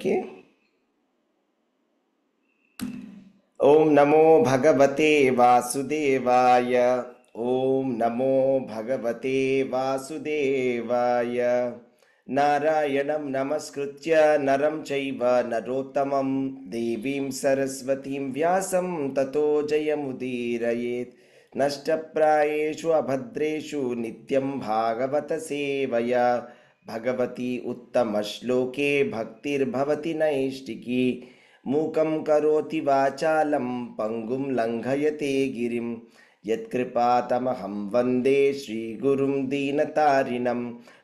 Okay. ఓం నమో భగవతే వాసుదేవాయ. ఓం నమో భగవతే వాసుదేవాయ. నారాయణం నమస్కృత్య నరం చైవ నరోత్తమం దేవీం సరస్వతీం వ్యాసం తతో జయముదీరయేత్. నష్టప్రాయేషు అభద్రేషు నిత్యం భాగవత సేవయా భగవతి ఉత్తమ శ్లోకే భక్తిర్భవతి నైష్టికీ. మూకం కరోతి వాచాలం పంగుం లంఘయతే గిరిం యత్కృపాతమహం వందే శ్రీగురుం దీనతారిణం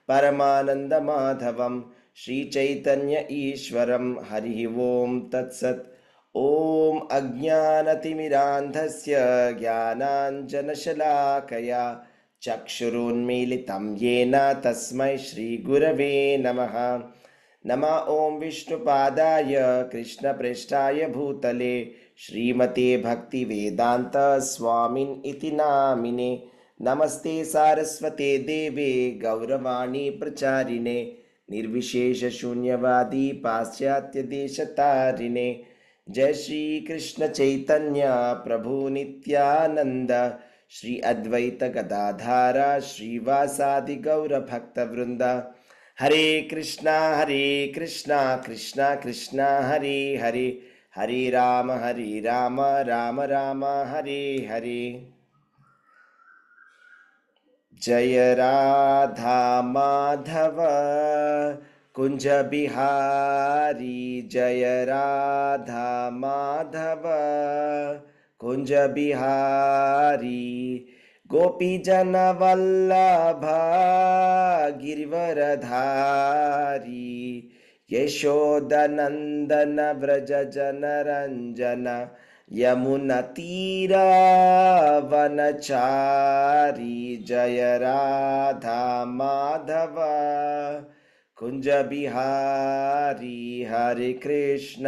పరమానందమాధవం శ్రీచైతన్య ఈశ్వరం. హరి ఓం తత్సత్. ఓం అజ్ఞానతిమిరాంధస్య జ్ఞానాంజనశలాకయా చక్షురున్మీలితం యేన తస్మై శ్రీగురవే నమః. నమః ఓం విష్ణుపాదాయ కృష్ణప్రేష్ఠాయ భూతలే శ్రీమతే భక్తివేదాంత స్వామిన్ ఇతి నామినే. నమస్తే సారస్వతే దేవే గౌరవాణి ప్రచారిణే నిర్విశేషశూన్యవాది పాశ్చాత్యదేశతారిణే. జయ శ్రీకృష్ణ చైతన్య ప్రభు నిత్యానంద శ్రీ అద్వైత గదాధార శ్రీవాసాది గౌరభక్తవృంద. హరే కృష్ణ కృష్ణ కృష్ణ హరే హరే హరే రామ రామ రామ హరే హరే. జయ రాధా మాధవ కుంజ బిహారీ. జయ రాధా మాధవ కుంజ బిహారీ. గోపీజన వల్లభ గిరివరధారీ. యశోదనందన వ్రజ జనరంజన యమున తీరావనచారి. జయ రాధా మాధవ కుంజ బిహారీ. హరే కృష్ణ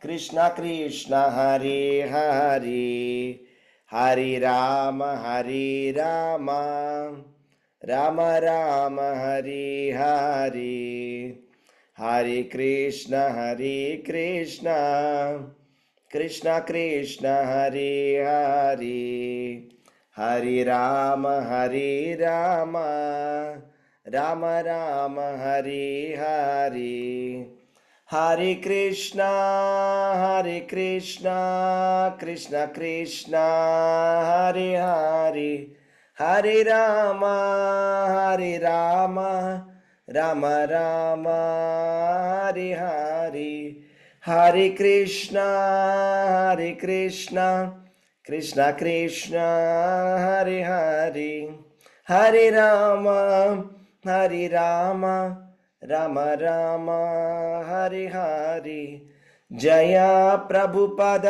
కృష్ణ కృష్ణ హరే హరే హరే రామ రామ రామ హరే హరే హరే కృష్ణ కృష్ణ కృష్ణ హరే హరే హరే రామ రామ రామ హరే హరే. హరే కృష్ణ కృష్ణ కృష్ణ హరే హరే హరే రామ రామ రామ హరే హరే. హరే కృష్ణ కృష్ణ కృష్ణ హరే హరే హరే రామ రామ హరే హరే. జయ ప్రభుపద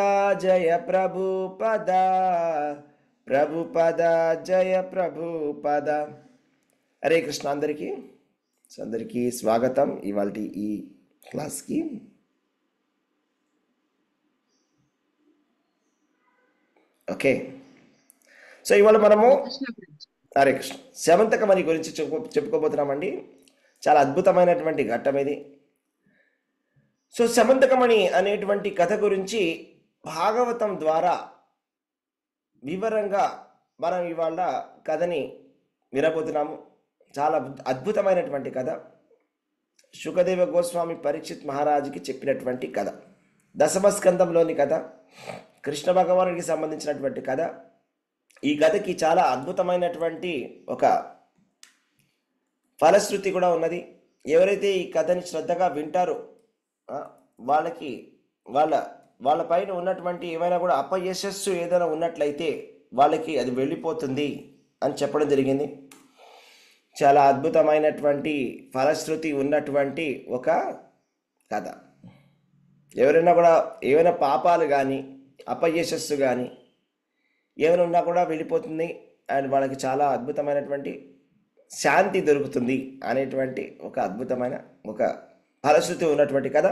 ప్రభుపద జయ ప్రభుపద. హరే కృష్ణ అందరికీ స్వాగతం ఇవాల్టి ఈ క్లాస్కి. ఓకే, సో ఇవాళ మనము హరే కృష్ణ శమంతకమణి గురించి చెప్పుకోబోతున్నామండి. చాలా అద్భుతమైనటువంటి ఘట్టం ఇది. సో శమంతకమణి అనేటువంటి కథ గురించి భాగవతం ద్వారా వివరంగా మనం ఇవాళ కథని వినబోతున్నాము. చాలా అద్భుతమైనటువంటి కథ. శుకదేవ గోస్వామి పరీక్షిత్ మహారాజుకి చెప్పినటువంటి కథ. దశమస్కందంలోని కథ, కృష్ణ భగవానుడికి సంబంధించినటువంటి కథ. ఈ కథకి చాలా అద్భుతమైనటువంటి ఒక ఫలశ్రుతి కూడా ఉన్నది. ఎవరైతే ఈ కథని శ్రద్ధగా వింటారో వాళ్ళకి వాళ్ళ పైన ఉన్నటువంటి ఏమైనా కూడా అపయశస్సు ఏదైనా ఉన్నట్లయితే వాళ్ళకి అది వెళ్ళిపోతుంది అని చెప్పడం జరిగింది. చాలా అద్భుతమైనటువంటి ఫలశ్రుతి ఉన్నటువంటి ఒక కథ. ఎవరైనా కూడా ఏమైనా పాపాలు కానీ అపయశస్సు కానీ ఏమైనా ఉన్నా కూడా వెళ్ళిపోతుంది అండ్ వాళ్ళకి చాలా అద్భుతమైనటువంటి శాంతి దొరుకుతుంది అనేటువంటి ఒక అద్భుతమైన ఒక ఫలశ్రుతి ఉన్నటువంటి కథ.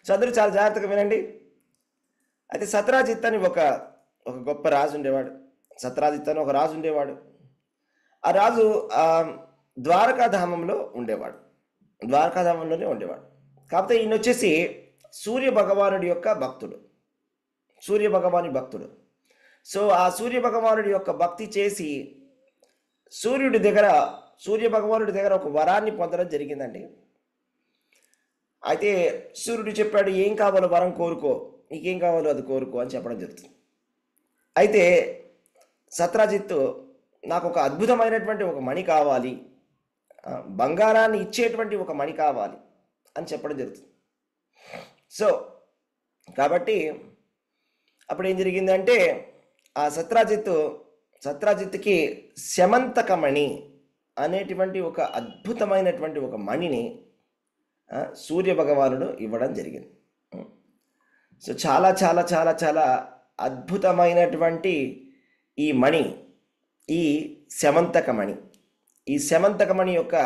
సో అందరూ చాలా జాగ్రత్తగా వినండి. అయితే సత్రాజిత్ అని ఒక గొప్ప రాజు ఉండేవాడు. సత్రాజిత్ అని ఒక రాజు ఉండేవాడు. ఆ రాజు ద్వారకాధామంలో ఉండేవాడు. ద్వారకాధామంలోనే ఉండేవాడు. కాకపోతే ఈయన వచ్చేసి సూర్య భగవానుడి యొక్క భక్తుడు, సూర్య భగవాని భక్తుడు. సో ఆ సూర్య భగవానుడి యొక్క భక్తి చేసి సూర్య భగవానుడి దగ్గర ఒక వరాన్ని పొందడం జరిగిందండి. అయితే సూర్యుడు చెప్పాడు, ఏం కావాలో వరం కోరుకో, నీకేం కావాలో అది కోరుకో అని చెప్పడం జరుగుతుంది. అయితే సత్రాజిత్తు, నాకు ఒక అద్భుతమైనటువంటి ఒక మణి కావాలి, బంగారాన్ని ఇచ్చేటువంటి ఒక మణి కావాలి అని చెప్పడం జరుగుతుంది. సో కాబట్టి అప్పుడు ఏం జరిగిందంటే ఆ సత్రాజిత్తుకి శమంతకమణి అనేటువంటి ఒక అద్భుతమైనటువంటి ఒక మణిని సూర్య భగవానుడు ఇవ్వడం జరిగింది. సో చాలా చాలా చాలా చాలా అద్భుతమైనటువంటి ఈ మణి, ఈ శమంతకమణి. ఈ శమంతకమణి యొక్క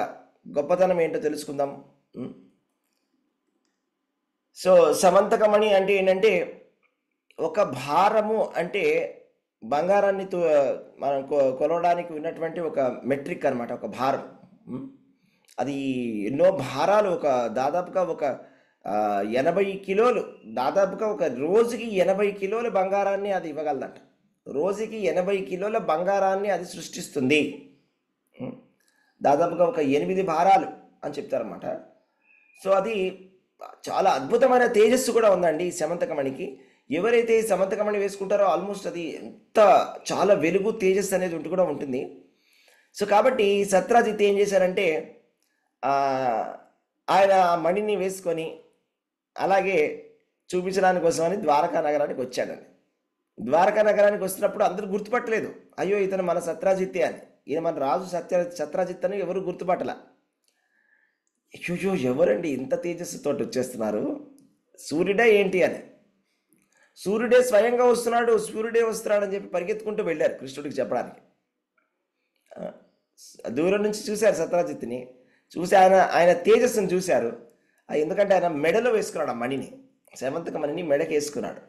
గొప్పతనం ఏంటో తెలుసుకుందాం. సో శమంతకమణి అంటే ఏంటంటే ఒక భారము, అంటే బంగారాన్ని మనం కొలవడానికి ఉన్నటువంటి ఒక మెట్రిక్ అనమాట, ఒక భారం. అది ఎన్నో భారాలు, దాదాపుగా ఒక 80 కిలోలు, దాదాపుగా ఒక రోజుకి 80 కిలోల బంగారాన్ని అది ఇవ్వగలదంట. రోజుకి 80 కిలోల బంగారాన్ని అది సృష్టిస్తుంది. దాదాపుగా ఒక 8 భారాలు అని చెప్తారన్నమాట. సో అది చాలా అద్భుతమైన తేజస్సు కూడా ఉందండి ఈ శమంతకమణికి. ఎవరైతే ఈ శమంతకమణి వేసుకుంటారో ఆల్మోస్ట్ అది ఎంత చాలా వెలుగు, తేజస్సు అనేది కూడా ఉంటుంది. సో కాబట్టి సత్రాజిత్ ఏం చేశారంటే ఆయన మణిని వేసుకొని అలాగే చూపించడానికి కోసమని ద్వారకా నగరానికి వచ్చాడండి. ద్వారకా నగరానికి వస్తున్నప్పుడు అందరూ గుర్తుపట్టలేదు, అయ్యో ఇతను మన సత్రాజిత్తే అని. ఈయన మన రాజు సత్రాజిత్ అని ఎవరు గుర్తుపట్టల. అయ్యో ఎవరండి ఇంత తేజస్సుతో వచ్చేస్తున్నారు, సూర్యుడే ఏంటి అని. సూర్యుడే స్వయంగా వస్తున్నాడు అని చెప్పి పరిగెత్తుకుంటూ వెళ్ళారు కృష్ణుడికి చెప్పడానికి. దూరం నుంచి చూశారు సత్రాజిత్ని, చూసి ఆయన తేజస్సును చూశారు. ఎందుకంటే ఆయన మెడలో వేసుకున్నాడు ఆ మణిని, శమంతక మణిని మెడకి వేసుకున్నాడు.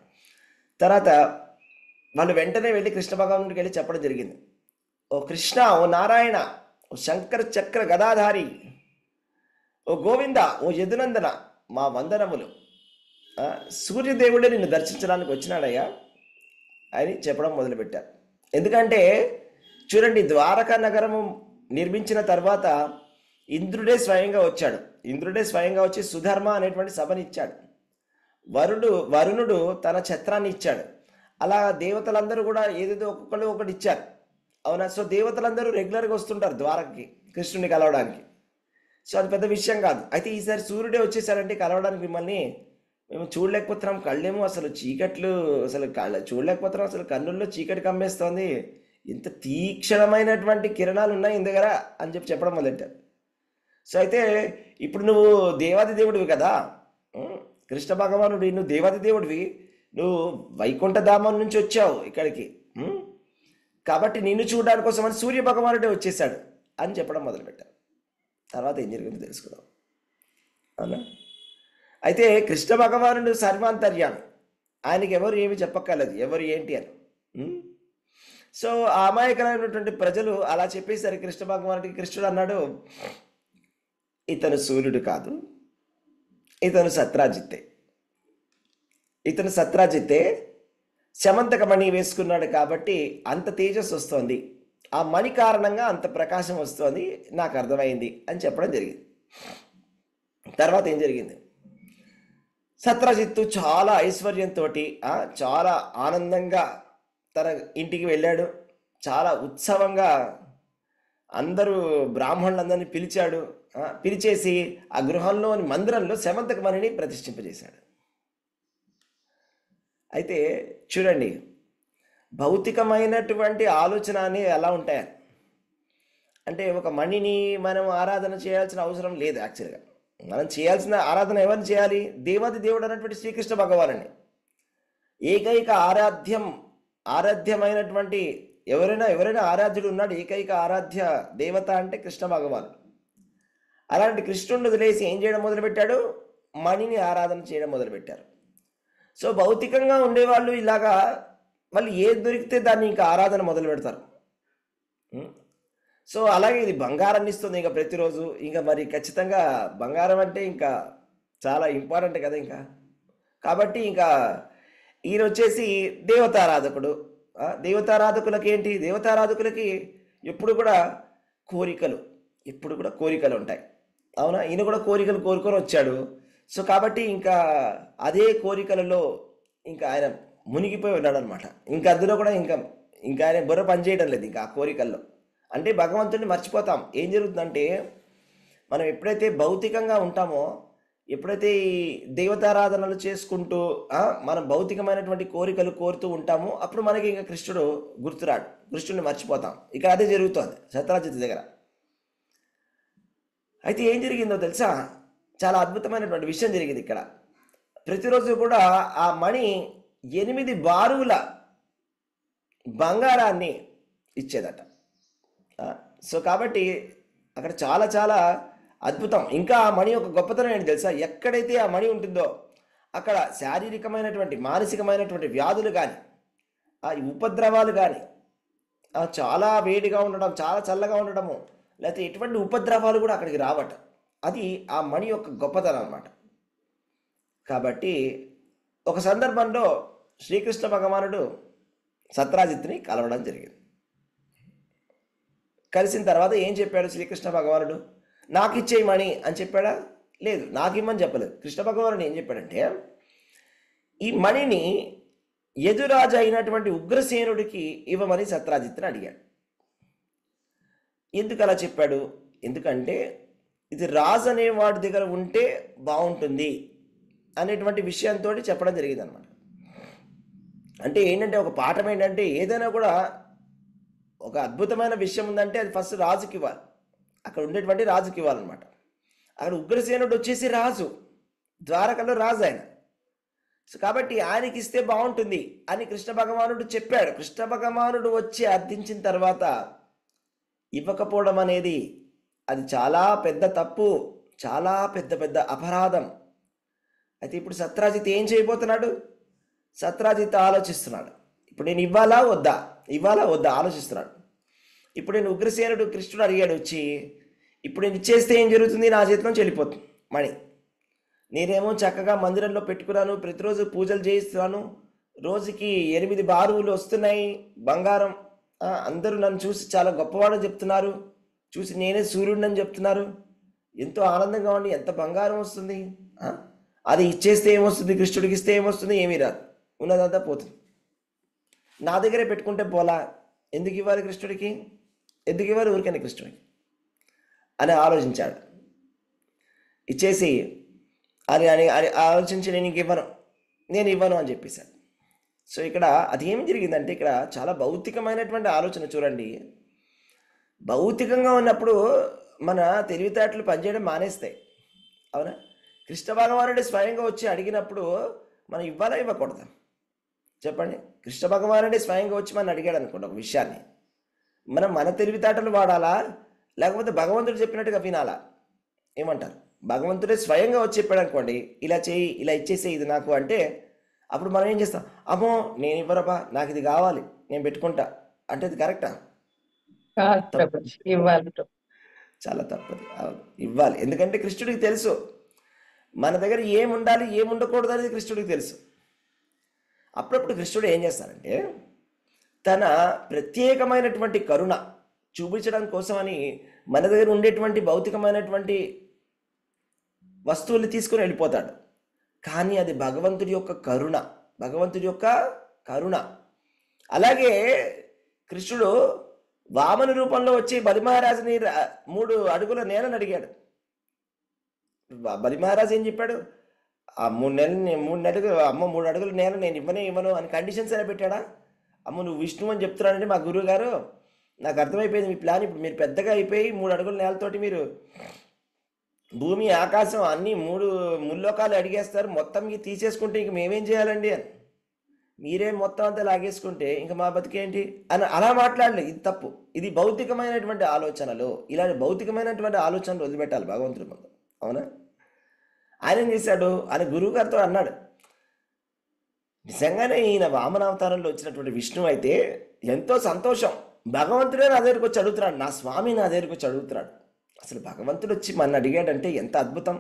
తర్వాత వాళ్ళు వెంటనే వెళ్ళి కృష్ణ భగవానుడికి వెళ్ళి చెప్పడం జరిగింది, ఓ కృష్ణ, ఓ నారాయణ, ఓ శంకర చక్ర గదాధారి, ఓ గోవింద, ఓ యదునందన, మా వందనములు, సూర్యదేవుడే నిన్ను దర్శించడానికి వచ్చినాడయ్యా అని చెప్పడం మొదలుపెట్టారు. ఎందుకంటే చూడండి, ద్వారకా నగరము నిర్మించిన తర్వాత ఇంద్రుడే స్వయంగా వచ్చాడు. ఇంద్రుడే స్వయంగా వచ్చి సుధర్మ అనేటువంటి సభని ఇచ్చాడు. వరుణుడు తన ఛత్రాన్ని ఇచ్చాడు. అలా దేవతలందరూ కూడా ఏదేదో ఒక్కొక్కరు ఒకటి ఇచ్చారు, అవునా. సో దేవతలందరూ రెగ్యులర్గా వస్తుంటారు ద్వారకకి కృష్ణుని కలవడానికి. సో అది పెద్ద విషయం కాదు. అయితే ఈసారి సూర్యుడే వచ్చేసారంటే కలవడానికి మిమ్మల్ని మేము చూడలేకపోతున్నాం, కళ్ళేమో అసలు చీకట్లు, అసలు చూడలేకపోతున్నాం, అసలు కన్నుల్లో చీకటి కమ్మేస్తోంది, ఇంత తీక్షణమైనటువంటి కిరణాలు ఉన్నాయి ఇంత దగ్గర అని చెప్పడం మొదలెట్టారు. సో అయితే ఇప్పుడు నువ్వు దేవాది దేవుడివి కదా, కృష్ణ భగవానుడు, నువ్వు దేవాది దేవుడివి, నువ్వు వైకుంఠధామం నుంచి వచ్చావు ఇక్కడికి, కాబట్టి నిన్ను చూడడానికి కోసమని సూర్య భగవానుడే వచ్చేసాడు అని చెప్పడం మొదలుపెట్టారు. తర్వాత ఏం జరిగిందో తెలుసుకుందాం, అవునా. అయితే కృష్ణ భగవానుడు సర్వాంతర్యామి, ఆయనకి ఎవరు ఏమి చెప్పక్కర్లేదు, ఎవరు ఏంటి అని. సో ఆ అమాయకమైనటువంటి ప్రజలు అలా చెప్పేసరికి కృష్ణ భగవానుడికి కృష్ణుడు అన్నాడు, ఇతను సూర్యుడు కాదు, ఇతను సత్రాజిత్తే, శమంతక మణి వేసుకున్నాడు కాబట్టి అంత తేజస్సు వస్తోంది, ఆ మణి కారణంగా అంత ప్రకాశం వస్తోంది, నాకు అర్థమైంది అని చెప్పడం జరిగింది. తర్వాత ఏం జరిగింది, సత్రాజిత్తు చాలా ఐశ్వర్యంతో చాలా ఆనందంగా తన ఇంటికి వెళ్ళాడు. చాలా ఉత్సవంగా అందరూ బ్రాహ్మణులందరినీ పిలిచేసి ఆ గృహంలోని మందిరంలో శమంతక మణిని ప్రతిష్ఠింపజేశాడు. అయితే చూడండి, భౌతికమైనటువంటి ఆలోచన అని ఎలా ఉంటాయి అంటే, ఒక మణిని మనం ఆరాధన చేయాల్సిన అవసరం లేదు. యాక్చువల్గా మనం చేయాల్సిన ఆరాధన ఎవరిని చేయాలి, దేవాది దేవుడు అన్నటువంటి శ్రీకృష్ణ భగవానుని. ఏకైక ఆరాధ్యమైనటువంటి ఎవరైనా ఆరాధ్యుడు ఉన్నాడు, ఏకైక ఆరాధ్య దేవత అంటే కృష్ణ భగవానుడు. అలాంటి కృష్ణుడిని వదిలేసి ఏం చేయడం మొదలుపెట్టాడు, మణిని ఆరాధన చేయడం మొదలుపెట్టారు. సో భౌతికంగా ఉండేవాళ్ళు ఇలాగా వాళ్ళు ఏది దొరికితే దాన్ని ఇంకా ఆరాధన మొదలు పెడతారు. సో అలాగే ఇది బంగారాన్ని ఇస్తుంది ఇంకా ప్రతిరోజు. ఇంకా మరి ఖచ్చితంగా బంగారం అంటే ఇంకా చాలా ఇంపార్టెంట్ కదా ఇంకా. కాబట్టి ఇంకా ఈయన వచ్చేసి దేవతారాధకుడు. దేవతారాధకులకి ఏంటి, దేవతారాధకులకి ఎప్పుడు కూడా కోరికలు, ఎప్పుడు కూడా కోరికలు ఉంటాయి. అవునా, ఈయన కూడా కోరికలు కోరుకొని వచ్చాడు. సో కాబట్టి ఇంకా అదే కోరికలలో ఇంకా ఆయన మునిగిపోయి ఉన్నాడు అనమాట. ఇంకా అందులో కూడా ఇంకా ఇంకా ఆయన బుర్ర పనిచేయడం లేదు ఇంకా ఆ కోరికల్లో. అంటే భగవంతుడిని మర్చిపోతాం. ఏం జరుగుతుందంటే మనం ఎప్పుడైతే భౌతికంగా ఉంటామో, ఎప్పుడైతే ఈ దేవతారాధనలు చేసుకుంటూ మనం భౌతికమైనటువంటి కోరికలు కోరుతూ ఉంటామో, అప్పుడు మనకి ఇంకా కృష్ణుడు గుర్తురాడు, కృష్ణుడిని మర్చిపోతాం. ఇక అదే జరుగుతోంది సత్రాజిత్ దగ్గర. అయితే ఏం జరిగిందో తెలుసా, చాలా అద్భుతమైనటువంటి విషయం జరిగింది ఇక్కడ. ప్రతిరోజు కూడా ఆ మణి 8 బారుల బంగారాన్ని ఇచ్చేదట. సో కాబట్టి అక్కడ చాలా చాలా అద్భుతం. ఇంకా ఆ మణి యొక్క గొప్పతనం ఏంటి తెలుసా, ఎక్కడైతే ఆ మణి ఉంటుందో అక్కడ శారీరకమైనటువంటి మానసికమైనటువంటి వ్యాధులు కానీ, ఆ ఉపద్రవాలు కానీ, చాలా వేడిగా ఉండడం, చాలా చల్లగా ఉండడము, లేకపోతే ఎటువంటి ఉపద్రవాలు కూడా అక్కడికి రావట. అది ఆ మణి యొక్క గొప్పతనం అన్నమాట. కాబట్టి ఒక సందర్భంలో శ్రీకృష్ణ భగవానుడు సత్రాజిత్ని కలవడం జరిగింది. కలిసిన తర్వాత ఏం చెప్పాడు శ్రీకృష్ణ భగవానుడు, నాకు ఇచ్చేయమని అని చెప్పాడా? లేదు, నాకు ఇమ్మని చెప్పలేదు. కృష్ణ భగవానుడు ఏం చెప్పాడంటే, ఈ మణిని యదురాజు అయినటువంటి ఉగ్రసేనుడికి ఇవ్వమని సత్రాజిత్ని అడిగాడు. ఎందుకు అలా చెప్పాడు? ఎందుకంటే ఇది రాజు అనేవాడి దగ్గర ఉంటే బాగుంటుంది అనేటువంటి విషయంతో చెప్పడం జరిగింది అనమాట. అంటే ఏంటంటే ఒక పాఠం ఏంటంటే, ఏదైనా కూడా ఒక అద్భుతమైన విషయం ఉందంటే అది ఫస్ట్ రాజుకి ఇవ్వాలి, అక్కడ ఉండేటువంటి రాజుకి ఇవ్వాలన్నమాట. అక్కడ ఉగ్రసేనుడు వచ్చేసి రాజు, ద్వారకలో రాజు ఆయన. సో కాబట్టి ఆయనకి ఇస్తే బాగుంటుంది అని కృష్ణ భగవానుడు చెప్పాడు. కృష్ణ భగవానుడు వచ్చి అర్థించిన తర్వాత ఇవ్వకపోవడం అనేది అది చాలా పెద్ద తప్పు, చాలా పెద్ద పెద్ద అపరాధం. అయితే ఇప్పుడు సత్రాజిత్ ఏం చేయబోతున్నాడు? సత్రాజిత్ ఆలోచిస్తున్నాడు, ఇప్పుడు నేను ఇవ్వాలా వద్దా ఆలోచిస్తున్నాడు. ఇప్పుడు నేను ఉగ్రసేనుడు కృష్ణుడు అడిగాడు వచ్చి, ఇప్పుడు నేను ఇచ్చేస్తే ఏం జరుగుతుంది? నా చేతిలోంచి వెళ్ళిపోతుంది మణి. నేనేమో చక్కగా మందిరంలో పెట్టుకున్నాను, ప్రతిరోజు పూజలు చేయిస్తున్నాను, రోజుకి 8 బారువులు వస్తున్నాయి బంగారం. అందరూ నన్ను చూసి చాలా గొప్పవాడని చెప్తున్నారు, చూసి నేనే సూర్యుడిని చెప్తున్నారు, ఎంతో ఆనందంగా ఉండి ఎంత బంగారం వస్తుంది. అది ఇచ్చేస్తే ఏమొస్తుంది? కృష్ణుడికి ఇస్తే ఏమొస్తుంది? ఏమీ రాదు, ఉన్నదంతా పోతుంది. నా దగ్గరే పెట్టుకుంటే పోలా, ఎందుకు ఇవ్వాలి కృష్ణుడికి? ఎందుకు ఇవ్వాలి ఊరికనే కృష్ణుడికి అని ఆలోచించాడు. ఇచ్చేసి అని అని ఆలోచించి నేను ఇవ్వను అని చెప్పేశాడు. సో ఇక్కడ అది ఏమి జరిగిందంటే, ఇక్కడ చాలా భౌతికమైనటువంటి ఆలోచన చూడండి. భౌతికంగా ఉన్నప్పుడు మన తెలివితేటలు పనిచేయడం మానేస్తాయి, అవునా? కృష్ణ భగవానుడు స్వయంగా వచ్చి అడిగినప్పుడు మనం ఇవ్వాలా ఇవ్వకూడదా చెప్పండి? కృష్ణ భగవానుడే స్వయంగా వచ్చి మనం అడిగాడు అనుకోండి ఒక విషయాన్ని, మనం మన తెలివితేటలు వాడాలా లేకపోతే భగవంతుడు చెప్పినట్టుగా వినాలా? ఏమంటారు? భగవంతుడే స్వయంగా వచ్చి చెప్పాడు అనుకోండి, ఇలా చేయి, ఇలా ఇచ్చేసే ఇది నాకు అంటే, అప్పుడు మనం ఏం చేస్తాం? అమ్మో నేను ఇవ్వరబ్బా, నాకు ఇది కావాలి, నేను పెట్టుకుంటా అంటే అది కరెక్టా? చాలా తప్పదు. ఇవ్వాలి, ఎందుకంటే కృష్ణుడికి తెలుసు మన దగ్గర ఏముండాలి ఏముండకూడదు అనేది కృష్ణుడికి తెలుసు. అప్పుడప్పుడు కృష్ణుడు ఏం చేస్తారంటే, తన ప్రత్యేకమైనటువంటి కరుణ చూపించడం కోసమని మన దగ్గర ఉండేటువంటి భౌతికమైనటువంటి వస్తువులు తీసుకుని వెళ్ళిపోతాడు. కానీ అది భగవంతుడి యొక్క కరుణ, భగవంతుడి యొక్క కరుణ. అలాగే కృష్ణుడు వామన రూపంలో వచ్చి బలిమహారాజుని 3 అడుగుల నేలను అడిగాడు. బలిమహారాజు ఏం చెప్పాడు? ఆ 3 అడుగుల నేల నేను ఇవ్వను అని కండిషన్స్ అయినా పెట్టాడా? అమ్మ నువ్వు విష్ణు అని చెప్తున్నానంటే మా గురువు గారు, నాకు అర్థమైపోయింది మీ ప్లాన్. ఇప్పుడు మీరు పెద్దగా అయిపోయి 3 అడుగుల నేలతోటి మీరు భూమి ఆకాశం అన్నీ 3 ముల్లోకాలు అడిగేస్తారు, మొత్తం తీసేసుకుంటే ఇంక మేమేం చేయాలండి అని, మీరే మొత్తం అంతా లాగేసుకుంటే ఇంకా మా బతికేంటి అని అలా మాట్లాడలేదు. ఇది తప్పు. ఇది భౌతికమైనటువంటి ఆలోచనలు. ఇలాంటి భౌతికమైనటువంటి ఆలోచనలు వదిలిపెట్టాలి భగవంతుడి ముందు, అవునా? ఆయన ఏం చేశాడు? ఆయన గురువు గారితో అన్నాడు, నిజంగానే ఈయన వామనావతారంలో వచ్చినటువంటి విష్ణువు అయితే ఎంతో సంతోషం, భగవంతుడే నా దగ్గరికి వచ్చి అడుగుతున్నాడు, నా స్వామి నా దగ్గరికి వచ్చి అడుగుతున్నాడు. అసలు భగవంతుడు వచ్చి మన అడిగాడంటే ఎంత అద్భుతం.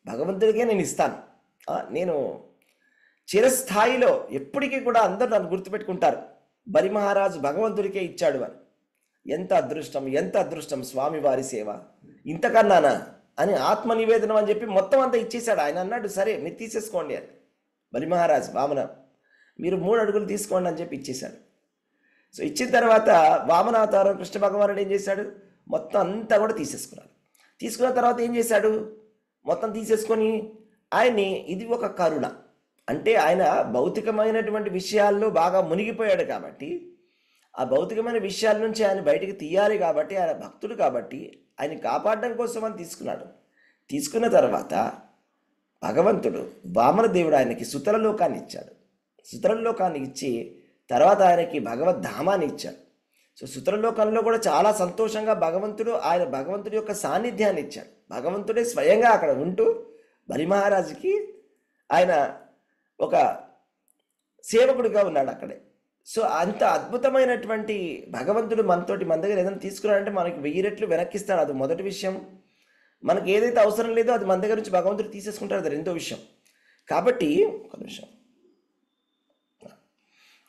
భగవంతుడికే నేను ఇస్తాను. నేను చిరస్థాయిలో ఎప్పటికీ కూడా అందరూ నన్ను గుర్తుపెట్టుకుంటారు, బలి మహారాజు భగవంతుడికే ఇచ్చాడు అని. ఎంత అదృష్టం, ఎంత అదృష్టం స్వామివారి సేవ, ఇంతకన్నానా అని ఆత్మ నివేదనం అని చెప్పి మొత్తం అంతా ఇచ్చేశాడు. ఆయన అన్నాడు, సరే మీరు తీసేసుకోండి అని. బలి మహారాజు వామన, మీరు 3 అడుగులు తీసుకోండి అని చెప్పి ఇచ్చేశాడు. సో ఇచ్చిన తర్వాత వామనావతారం కృష్ణ భగవానుడు ఏం చేశాడు, మొత్తం అంతా కూడా తీసేసుకున్నాడు. తీసుకున్న తర్వాత ఏం చేశాడు, మొత్తం తీసేసుకొని ఆయన్ని, ఇది ఒక కరుణ అంటే ఆయన భౌతికమైనటువంటి విషయాల్లో బాగా మునిగిపోయాడు కాబట్టి, ఆ భౌతికమైన విషయాల నుంచి ఆయన బయటికి తీయాలి కాబట్టి, ఆయన భక్తుడు కాబట్టి ఆయన కాపాడడం కోసం అని తీసుకున్నాడు. తీసుకున్న తర్వాత భగవంతుడు వామనదేవుడు ఆయనకి సుతరలోకాన్ని ఇచ్చాడు. సుతరలోకాన్ని ఇచ్చి తర్వాత ఆయనకి భగవద్ధామాన్ని ఇచ్చాడు. సో సుతరలోకంలో కూడా చాలా సంతోషంగా భగవంతుడి యొక్క సాన్నిధ్యాన్ని ఇచ్చాడు. భగవంతుడే స్వయంగా అక్కడ ఉంటూ బలి మహారాజుకి ఆయన ఒక సేవకుడిగా ఉన్నాడు అక్కడే. సో అంత అద్భుతమైనటువంటి భగవంతుడు మన దగ్గర ఏదైనా తీసుకున్నాడంటే మనకి 1000 రెట్లు వెనక్కిస్తాడు. అది మొదటి విషయం. మనకి ఏదైతే అవసరం లేదో అది మన దగ్గర నుంచి భగవంతుడు తీసేసుకుంటాడు, అది రెండో విషయం. కాబట్టి ఒక నిమిషం,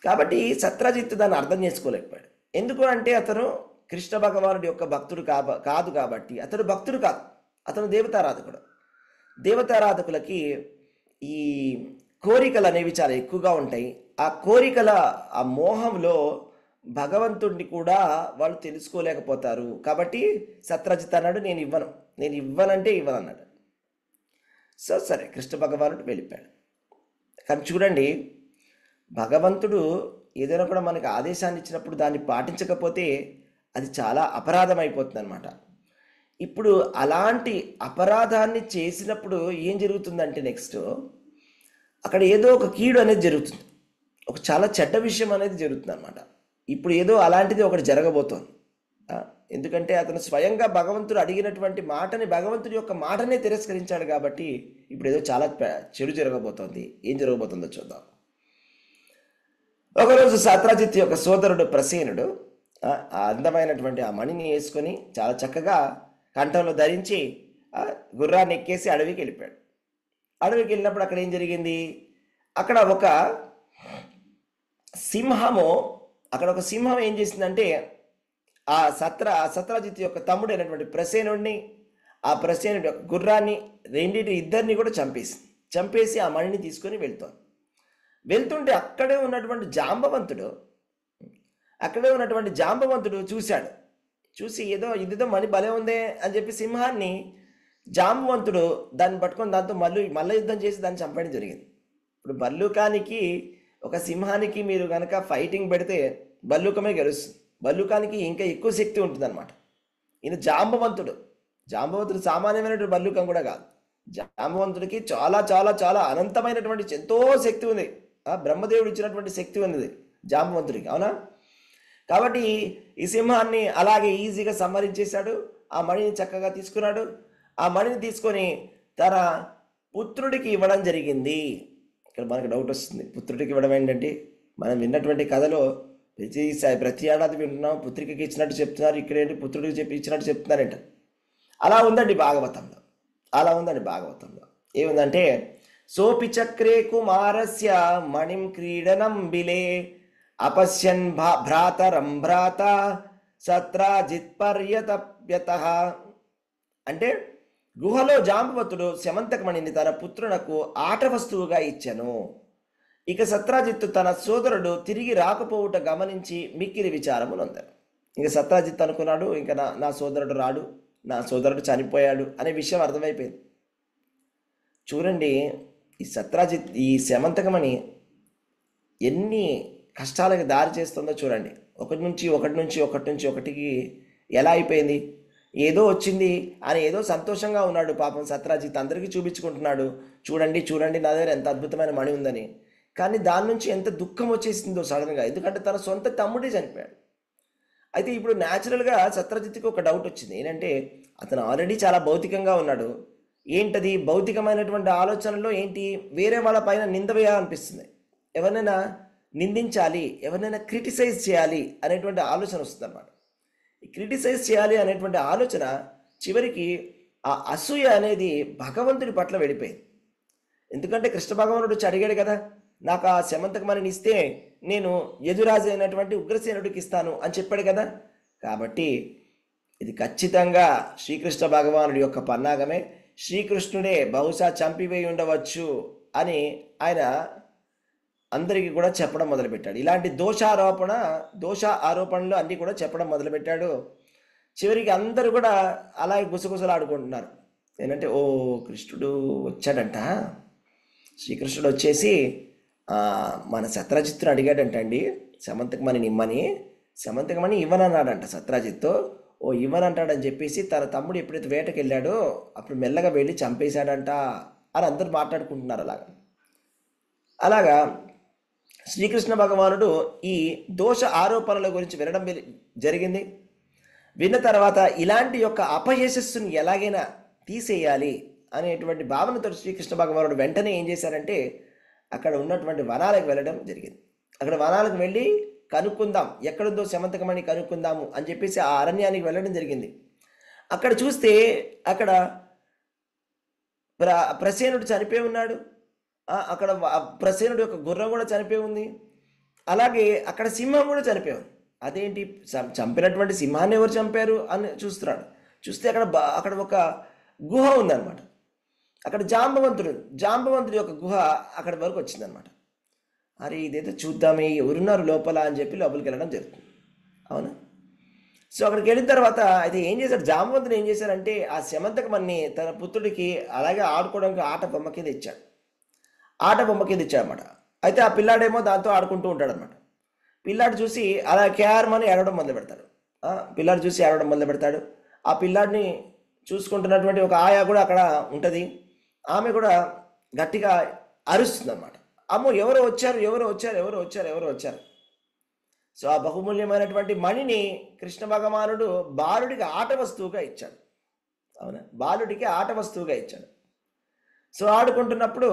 కాబట్టి సత్రజిత్తు దాన్ని అర్థం చేసుకోలేకపోయాడు. ఎందుకు అంటే అతను కృష్ణ భగవానుడి యొక్క భక్తుడు కాదు కాబట్టి. అతడు భక్తుడు కాదు, అతను దేవతారాధకుడు. దేవతారాధకులకి ఈ కోరికలు అనేవి చాలా ఎక్కువగా ఉంటాయి. ఆ కోరికల ఆ మోహంలో భగవంతుడిని కూడా వాళ్ళు తెలుసుకోలేకపోతారు. కాబట్టి సత్రజిత్ అన్నాడు, నేను ఇవ్వనంటే ఇవ్వను అన్నాడు. సరే కృష్ణ భగవానుడు వెళ్ళిపోయాడు. కానీ చూడండి, భగవంతుడు ఏదైనా కూడా మనకు ఆదేశాన్ని ఇచ్చినప్పుడు దాన్ని పాటించకపోతే అది చాలా అపరాధం అయిపోతుంది అనమాట. ఇప్పుడు అలాంటి అపరాధాన్ని చేసినప్పుడు ఏం జరుగుతుందంటే నెక్స్ట్ అక్కడ ఏదో ఒక కీడు అనేది జరుగుతుంది, ఒక చాలా చెడ్డ విషయం అనేది జరుగుతుంది అనమాట. ఇప్పుడు ఏదో అలాంటిది ఒకటి జరగబోతోంది. ఎందుకంటే అతను స్వయంగా భగవంతుడు అడిగినటువంటి మాటని, భగవంతుడి యొక్క మాటనే తిరస్కరించాడు కాబట్టి ఇప్పుడు ఏదో చాలా చెడు జరగబోతోంది. ఏం జరగబోతుందో చూద్దాం. ఒకరోజు సత్రజిత్ యొక్క సోదరుడు ప్రసేనుడు ఆ అందమైనటువంటి ఆ మణిని వేసుకొని చాలా చక్కగా కంఠంలో ధరించి గుర్రాన్ని ఎక్కేసి అడవికి వెళ్ళిపోయాడు. అడవికి వెళ్ళినప్పుడు అక్కడ ఏం జరిగింది, అక్కడ ఒక సింహం ఏం చేసిందంటే ఆ సత్రజిత్ యొక్క తమ్ముడు అయినటువంటి ప్రసేనుడిని, ఆ ప్రసేనుడి యొక్క గుర్రాన్ని, ఇద్దరిని కూడా చంపేసి ఆ మణిని తీసుకొని వెళ్తుంటే అక్కడే ఉన్నటువంటి జాంబవంతుడు చూసి ఇదేదో మణి భలే ఉందే అని చెప్పి సింహాన్ని, జాంబవంతుడు దాన్ని పట్టుకొని దాంతో మల్ల యుద్ధం చేసి దాన్ని చంపడం జరిగింది. ఇప్పుడు భల్లూకానికి ఒక సింహానికి మీరు కనుక ఫైటింగ్ పెడితే భల్లూకమే గెలుస్తుంది. భల్లూకానికి ఇంకా ఎక్కువ శక్తి ఉంటుంది అనమాట. ఈయన జాంబవంతుడు సామాన్యమైనటువంటి భల్లూకం కూడా కాదు. జాంబవంతుడికి చాలా చాలా చాలా అనంతమైనటువంటి ఎంతో శక్తి ఉంది. బ్రహ్మదేవుడు ఇచ్చినటువంటి శక్తి ఉన్నది జాంబవంతుడికి, అవునా? కాబట్టి ఈ సింహాన్ని అలాగే ఈజీగా సంహరించేశాడు. ఆ మణిని చక్కగా తీసుకున్నాడు. ఆ మణిని తీసుకొని తన పుత్రుడికి ఇవ్వడం జరిగింది. ఇక్కడ మనకు డౌట్ వస్తుంది, పుత్రుడికి ఇవ్వడం ఏంటంటే, మనం విన్నటువంటి కథలో ప్రతి ఏడాది వింటున్నాం, పుత్రికకి ఇచ్చినట్టు చెప్తున్నారు, ఇక్కడేంటి పుత్రుడికి ఇచ్చినట్టు చెప్తున్నారంట. అలా ఉందండి భాగవతంలో. ఏముందంటే, సోపి చక్రే కుమారస్య మణిం క్రీడనం బిలే అపశ్యన్ భ్రాతరం భ్రాత సత్రాజిత్ పర్యతప్యతః. అంటే గుహలో జాంబవతుడు శమంతకమణిని తన పుత్రునకు ఆట వస్తువుగా ఇచ్చెను. ఇక సత్రాజిత్తు తన సోదరుడు తిరిగి రాకపోవుట గమనించి మిక్కిలి విచారము నొందాడు. ఇంక సత్రాజిత్ అనుకున్నాడు, ఇంకా నా సోదరుడు రాడు, నా సోదరుడు చనిపోయాడు అనే విషయం అర్థమైపోయింది. చూడండి, ఈ శమంతకమణి ఎన్ని కష్టాలకు దారి చేస్తుందో చూడండి. ఒకటికి ఎలా అయిపోయింది. ఏదో వచ్చింది అని ఏదో సంతోషంగా ఉన్నాడు పాపం సత్రాజిత్, అందరికీ చూపించుకుంటున్నాడు, చూడండి నా దగ్గర ఎంత అద్భుతమైన మణి ఉందని. కానీ దాని నుంచి ఎంత దుఃఖం వచ్చేసిందో సడన్గా, ఎందుకంటే తన సొంత తమ్ముడే చనిపోయాడు. అయితే ఇప్పుడు న్యాచురల్గా సత్రజిత్కి ఒక డౌట్ వచ్చింది. ఏంటంటే అతను ఆల్రెడీ చాలా భౌతికంగా ఉన్నాడు. ఏంటది భౌతికమైనటువంటి ఆలోచనలో వేరే వాళ్ళ పైన నింద వేయాలనిపిస్తుంది. ఎవరినైనా నిందించాలి, ఎవరినైనా క్రిటిసైజ్ చేయాలి అనేటువంటి ఆలోచన వస్తుంది అన్నమాట. ఈ క్రిటిసైజ్ చేయాలి అనేటువంటి ఆలోచన చివరికి ఆ అసూయ అనేది భగవంతుడి పట్ల వెళ్ళిపోయింది. ఎందుకంటే కృష్ణ భగవానుడు వచ్చి అడిగాడు కదా, నాకు ఆ శమంతకమణిని ఇస్తే నేను యదురాజు అయినటువంటి ఉగ్రసేనుడికి ఇస్తాను అని చెప్పాడు కదా. కాబట్టి ఇది ఖచ్చితంగా శ్రీకృష్ణ భగవానుడి యొక్క పన్నాగమే, శ్రీకృష్ణుడే బహుశా చంపివేయి ఉండవచ్చు అని ఆయన అందరికీ కూడా చెప్పడం మొదలుపెట్టాడు. ఇలాంటి దోష ఆరోపణలు అన్నీ కూడా చెప్పడం మొదలుపెట్టాడు. చివరికి అందరూ కూడా అలాగే గుసగుసలు ఆడుకుంటున్నారు. ఏంటంటే, ఓ కృష్ణుడు వచ్చాడంట, శ్రీకృష్ణుడు వచ్చేసి మన సత్రాజిత్తుని అడిగాడంటండి సమంతకమణిని ఇమ్మని. సమంతకమణి ఇవ్వనన్నాడంట సత్రాజిత్తు. ఓ ఇవ్వనంటాడని చెప్పేసి తన తమ్ముడు ఎప్పుడైతే వేటకి వెళ్ళాడో అప్పుడు మెల్లగా వెళ్ళి చంపేశాడంట అని అందరూ మాట్లాడుకుంటున్నారు. అలాగా శ్రీకృష్ణ భగవానుడు ఈ దోష ఆరోపణల గురించి వినడం జరిగింది. విన్న తర్వాత ఇలాంటి యొక్క అపయశస్సుని ఎలాగైనా తీసేయాలి అనేటువంటి భావనతో శ్రీకృష్ణ భగవానుడు వెంటనే ఏం చేశారంటే అక్కడ ఉన్నటువంటి వనాలకు వెళ్ళడం జరిగింది. అక్కడ వనాలకు వెళ్ళి కనుక్కుందాం, ఎక్కడుందో శమంతకమణి కనుక్కుందాము అని చెప్పేసి ఆ అరణ్యానికి వెళ్ళడం జరిగింది. అక్కడ చూస్తే అక్కడ ప్రసేనుడు చనిపోయి ఉన్నాడు. అక్కడ ప్రసేనుడు యొక్క గుర్రం కూడా చనిపోయి ఉంది. అలాగే అక్కడ సింహం కూడా చనిపోయి ఉంది. అదేంటి, చంపినటువంటి సింహాన్ని ఎవరు చంపారు అని చూస్తున్నాడు. చూస్తే అక్కడ ఒక గుహ ఉందన్నమాట. అక్కడ జాంబవంతుడి యొక్క గుహ అక్కడి వరకు వచ్చిందనమాట. అరే ఇదైతే చూద్దామే, ఎవరున్నారు లోపల అని చెప్పి లోపలికి వెళ్ళడం జరుగుతుంది. అవునా? సో అక్కడికి వెళ్ళిన తర్వాత అయితే ఏం చేశాడు, జాంబవంతుడు ఏం చేశారంటే ఆ శమంతకమణిని తన పుత్రుడికి అలాగే ఆడుకోవడానికి ఆట బొమ్మ కింద ఇచ్చాడు అనమాట. అయితే ఆ పిల్లాడేమో దాంతో ఆడుకుంటూ ఉంటాడు అనమాట. పిల్లాడు చూసి అలా క్యారమని ఏడవడం మొదలు పెడతాడు. ఆ పిల్లాడిని చూసుకుంటున్నటువంటి ఒక ఆయా కూడా అక్కడ ఉంటుంది. ఆమె కూడా గట్టిగా అరుస్తుంది అన్నమాట. అమ్మో ఎవరో వచ్చారు. సో ఆ బహుమూల్యమైనటువంటి మణిని కృష్ణ భగవానుడు బాలుడికి ఆట వస్తువుగా ఇచ్చాడు. అవునా, బాలుడికి ఆట వస్తువుగా ఇచ్చాడు. సో ఆడుకుంటున్నప్పుడు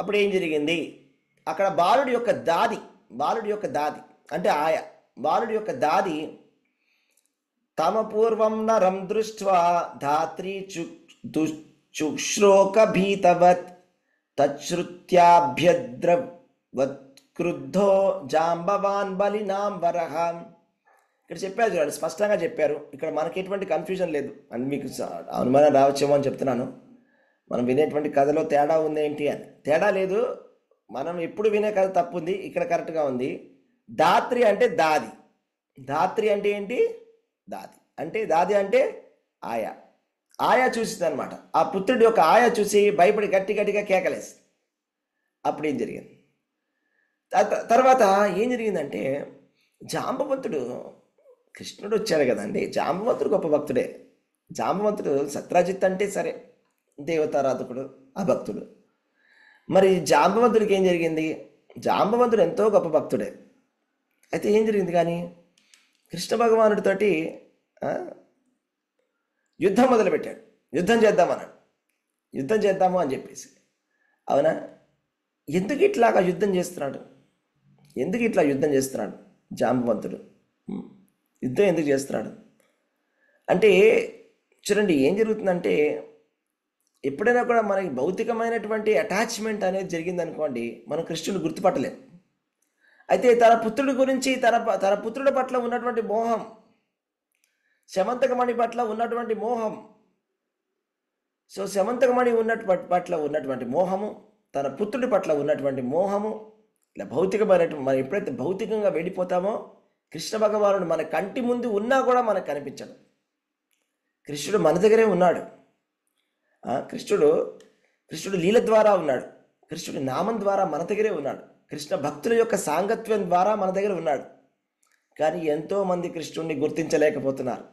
అప్పుడు ఏం జరిగింది, అక్కడ బాలుడి యొక్క దాది అంటే ఆయా, బాలుడి యొక్క దాది తమ పూర్వం నరం దృష్ట్వా ధాత్రి చుశ్రోక భీతవత్ తచ్శ్రుత్యాభ్యద్రవత్ క్రుద్ధో జాంబవాన్ బలినాం వరహం. ఇక్కడ చెప్పారు చూడండి, స్పష్టంగా చెప్పారు. ఇక్కడ మనకి ఎటువంటి కన్ఫ్యూజన్ లేదు. అని మీకు అనుమానం రావచ్చేమో అని చెప్తున్నాను. మనం వినేటువంటి కథలో తేడా ఉంది ఏంటి అని. తేడా లేదు, మనం ఎప్పుడు వినే కథ తప్పు ఉంది, ఇక్కడ కరెక్ట్గా ఉంది. ధాత్రి అంటే దాది. ధాత్రి అంటే ఏంటి, దాది అంటే ఆయా చూసింది అనమాట. ఆ పుత్రుడి యొక్క ఆయా చూసి భయపడి గట్టిగా కేకలేసింది. అప్పుడు ఏం జరిగింది, తర్వాత ఏం జరిగిందంటే జాంబవంతుడు, కృష్ణుడు వచ్చాడు కదండి, జాంబవంతుడు గొప్ప భక్తుడే. జాంబవంతుడు సత్రాజిత్ అంటే సరే దేవతారాధకుడు, అభక్తుడు. మరి జాంబవంతుడికి ఏం జరిగింది, జాంబవంతుడు ఎంతో గొప్ప భక్తుడే. అయితే ఏం జరిగింది కానీ కృష్ణ భగవానుడితోటి యుద్ధం మొదలుపెట్టాడు. యుద్ధం చేద్దాము అని చెప్పేసి. అవునా, ఎందుకు ఇట్లా యుద్ధం చేస్తున్నాడు జాంబవంతుడు? యుద్ధం ఎందుకు చేస్తున్నాడు అంటే చూడండి ఏం జరుగుతుందంటే, ఎప్పుడైనా కూడా మనకి భౌతికమైనటువంటి అటాచ్మెంట్ అనేది జరిగిందనుకోండి, మనం కృష్ణుని గుర్తుపట్టలేం. అయితే తన పుత్రుడి గురించి తన పుత్రుడి పట్ల ఉన్నటువంటి మోహం, శమంతకమణి పట్ల ఉన్నటువంటి మోహం, సో శమంతకమణి పట్ల ఉన్నటువంటి మోహము, తన పుత్రుడి పట్ల ఉన్నటువంటి మోహము, ఇలా భౌతికమైనటువంటి మనం ఎప్పుడైతే భౌతికంగా వెళ్ళిపోతామో కృష్ణ భగవానుడు మన కంటి ముందు ఉన్నా కూడా మనకు కనిపించడు. కృష్ణుడు మన దగ్గరే ఉన్నాడు. కృష్ణుడు లీల ద్వారా ఉన్నాడు. కృష్ణుడి నామం ద్వారా మన దగ్గరే ఉన్నాడు. కృష్ణ భక్తుల యొక్క సాంగత్యం ద్వారా మన దగ్గర ఉన్నాడు. కానీ ఎంతోమంది కృష్ణుడిని గుర్తించలేకపోతున్నారు.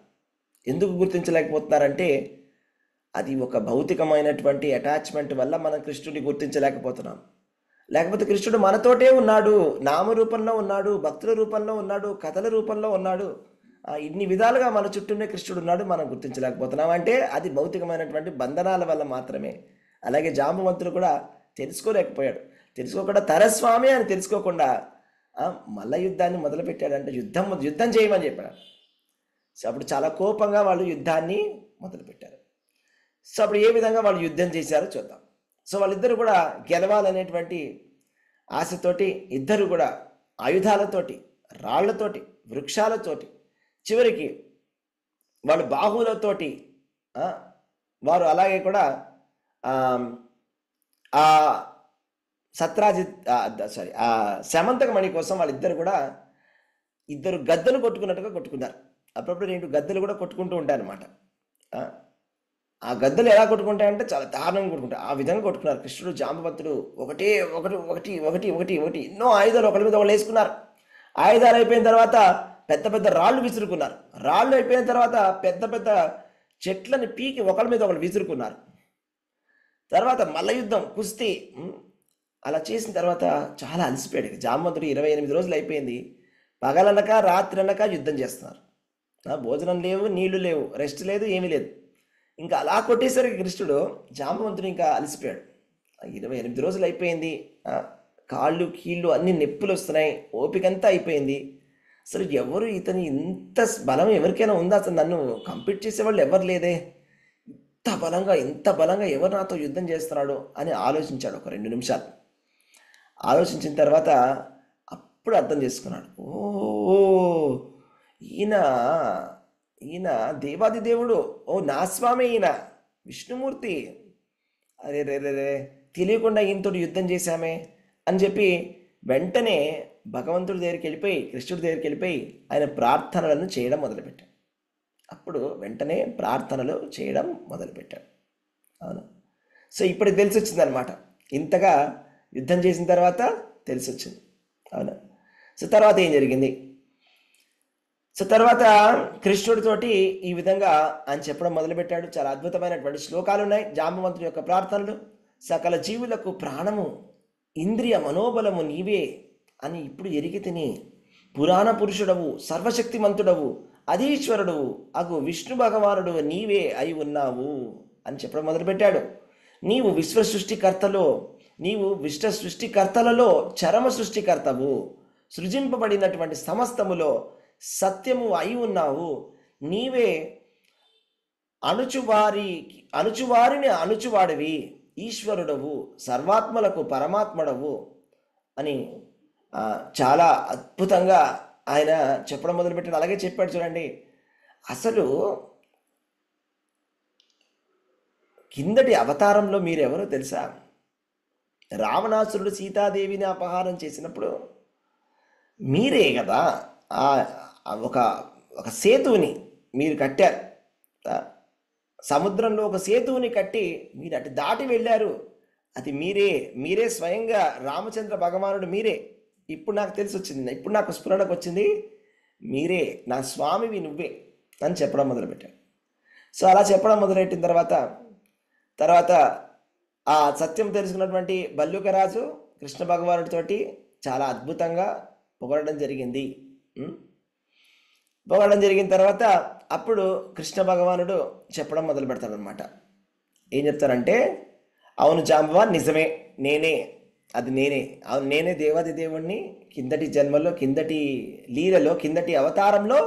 ఎందుకు గుర్తించలేకపోతున్నారంటే అది ఒక భౌతికమైనటువంటి అటాచ్మెంట్ వల్ల మనం కృష్ణుడిని గుర్తించలేకపోతున్నాం. లేకపోతే కృష్ణుడు మనతోటే ఉన్నాడు, నామరూపంలో ఉన్నాడు, భక్తుల రూపంలో ఉన్నాడు, కథల రూపంలో ఉన్నాడు, ఇన్ని విధాలుగా మన చుట్టూనే కృష్ణుడు ఉన్నాడు, మనం గుర్తించలేకపోతున్నాం. అంటే అది భౌతికమైనటువంటి బంధనాల వల్ల మాత్రమే. అలాగే జాంబవంతుడు కూడా తెలుసుకోలేకపోయాడు. తెలుసుకోకుండా తరస్వామి అని తెలుసుకోకుండా మల్ల యుద్ధాన్ని మొదలుపెట్టాడంటే యుద్ధం చేయమని చెప్పాడు. సో అప్పుడు చాలా కోపంగా వాళ్ళు యుద్ధాన్ని మొదలుపెట్టారు. సో అప్పుడు ఏ విధంగా వాళ్ళు యుద్ధం చేశారో చూద్దాం. సో వాళ్ళిద్దరు కూడా గెలవాలనేటువంటి ఆశతోటి ఇద్దరు కూడా ఆయుధాలతోటి, రాళ్లతోటి, వృక్షాలతోటి, చివరికి వాళ్ళు బాహువులతోటి వారు అలాగే కూడా ఆ శమంతకమణి కోసం వాళ్ళిద్దరు కూడా ఇద్దరు గద్దలు కొట్టుకున్నట్టుగా కొట్టుకున్నారు. అప్పుడప్పుడు 2 గద్దలు కూడా కొట్టుకుంటూ ఉంటాయి అన్నమాట. ఆ గద్దలు ఎలా కొట్టుకుంటాయంటే చాలా దారుణంగా కొట్టుకుంటాయి. ఆ విధంగా కొట్టుకున్నారు కృష్ణుడు, జాంబవంతుడు. ఒకటి ఎన్నో ఆయుధాలు ఒకరి మీద ఒకళ్ళు వేసుకున్నారు. ఆయుధాలు అయిపోయిన తర్వాత పెద్ద పెద్ద రాళ్ళు విసురుకున్నారు. రాళ్ళు అయిపోయిన తర్వాత పెద్ద పెద్ద చెట్లని పీకి ఒకరి మీద ఒకళ్ళు విసురుకున్నారు. తర్వాత మల్ల యుద్ధం, కుస్తీ అలా చేసిన తర్వాత చాలా అలసిపోయాడు. జాంబవంతుడు 28 రోజులు అయిపోయింది. పగలనక రాత్రి అనక యుద్ధం చేస్తున్నారు. భోజనం లేవు, నీళ్లు లేవు, రెస్ట్ లేదు, ఏమీ లేదు. ఇంకా అలా కొట్టేసరికి కృష్ణుడు, జాంబవంతుడు ఇంకా అలసిపోయాడు. 28 రోజులు అయిపోయింది. కాళ్ళు కీళ్ళు అన్ని నొప్పులు వస్తున్నాయి, ఓపికంతా అయిపోయింది. అసలు ఎవరు ఇతని ఇంత బలం ఎవరికైనా ఉందా? అసలు నన్ను కంపీట్ చేసేవాళ్ళు ఎవరు లేదే, ఇంత బలంగా ఎవరు నాతో యుద్ధం చేస్తున్నాడు అని ఆలోచించాడు. ఒక 2 నిమిషాలు ఆలోచించిన తర్వాత అప్పుడు అర్థం చేసుకున్నాడు. ఈయన దేవాది దేవుడు, నా స్వామి, ఈయన విష్ణుమూర్తి. అరే రే రే రే తెలియకుండా ఈయనతో యుద్ధం చేశామే అని చెప్పి వెంటనే భగవంతుడి దగ్గరికి వెళ్ళిపోయి, కృష్ణుడి దగ్గరికి వెళ్ళిపోయి ఆయన ప్రార్థనలను చేయడం మొదలుపెట్టాడు. అప్పుడు వెంటనే ప్రార్థనలు చేయడం మొదలుపెట్టాడు. అవును. సో ఇప్పుడు తెలిసి వచ్చింది అనమాట. ఇంతగా యుద్ధం చేసిన తర్వాత తెలిసి వచ్చింది. అవును. సో తర్వాత ఏం జరిగింది? సో తర్వాత కృష్ణుడితోటి ఈ విధంగా ఆయన చెప్పడం మొదలుపెట్టాడు. చాలా అద్భుతమైనటువంటి శ్లోకాలు ఉన్నాయి. జాంబవంతుడి యొక్క ప్రార్థనలు, సకల జీవులకు ప్రాణము, ఇంద్రియ మనోబలము నీవే అని ఇప్పుడు ఎరిగి తిని, పురాణ పురుషుడవు, సర్వశక్తిమంతుడవు, అధీశ్వరుడు అగు విష్ణు భగవానుడు నీవే అయి ఉన్నావు అని చెప్పడం మొదలుపెట్టాడు. నీవు విశ్వ సృష్టికర్తలలో చరమ సృష్టికర్తవు, సృజింపబడినటువంటి సమస్తములో సత్యము అయి ఉన్నావు. నీవే అణుచువారిని అణుచువాడివి, ఈశ్వరుడవు, సర్వాత్మలకు పరమాత్ముడవు అని చాలా అద్భుతంగా ఆయన చెప్పడం మొదలుపెట్టాడు. అలాగే చెప్పాడు చూడండి. అసలు కిందటి అవతారంలో మీరెవరో తెలుసా? రావణాసురుడు సీతాదేవిని అపహారం చేసినప్పుడు మీరే కదా ఒక సేతువుని మీరు కట్టారు. సముద్రంలో ఒక సేతువుని కట్టి మీరు అటు దాటి వెళ్ళారు. అది మీరే స్వయంగా రామచంద్ర భగవానుడు మీరే. ఇప్పుడు నాకు తెలిసి వచ్చింది, ఇప్పుడు నాకు స్ఫురణకు వచ్చింది, మీరే నా స్వామివి, నువ్వే అని చెప్పడం మొదలుపెట్టాడు. సో అలా చెప్పడం మొదలెట్టిన తర్వాత ఆ సత్యం తెలుసుకున్నటువంటి భల్లూకరాజు కృష్ణ భగవానుడితోటి చాలా అద్భుతంగా పొగడడం జరిగింది. పొగడడం జరిగిన తర్వాత అప్పుడు కృష్ణ భగవానుడు చెప్పడం మొదలు పెడతాడనమాట. ఏం చెప్తారంటే, అవును జాంబవా, నిజమే, నేనే అవును, నేనే దేవాది దేవుణ్ణి. కిందటి జన్మలో, కిందటి లీలలో, కిందటి అవతారంలో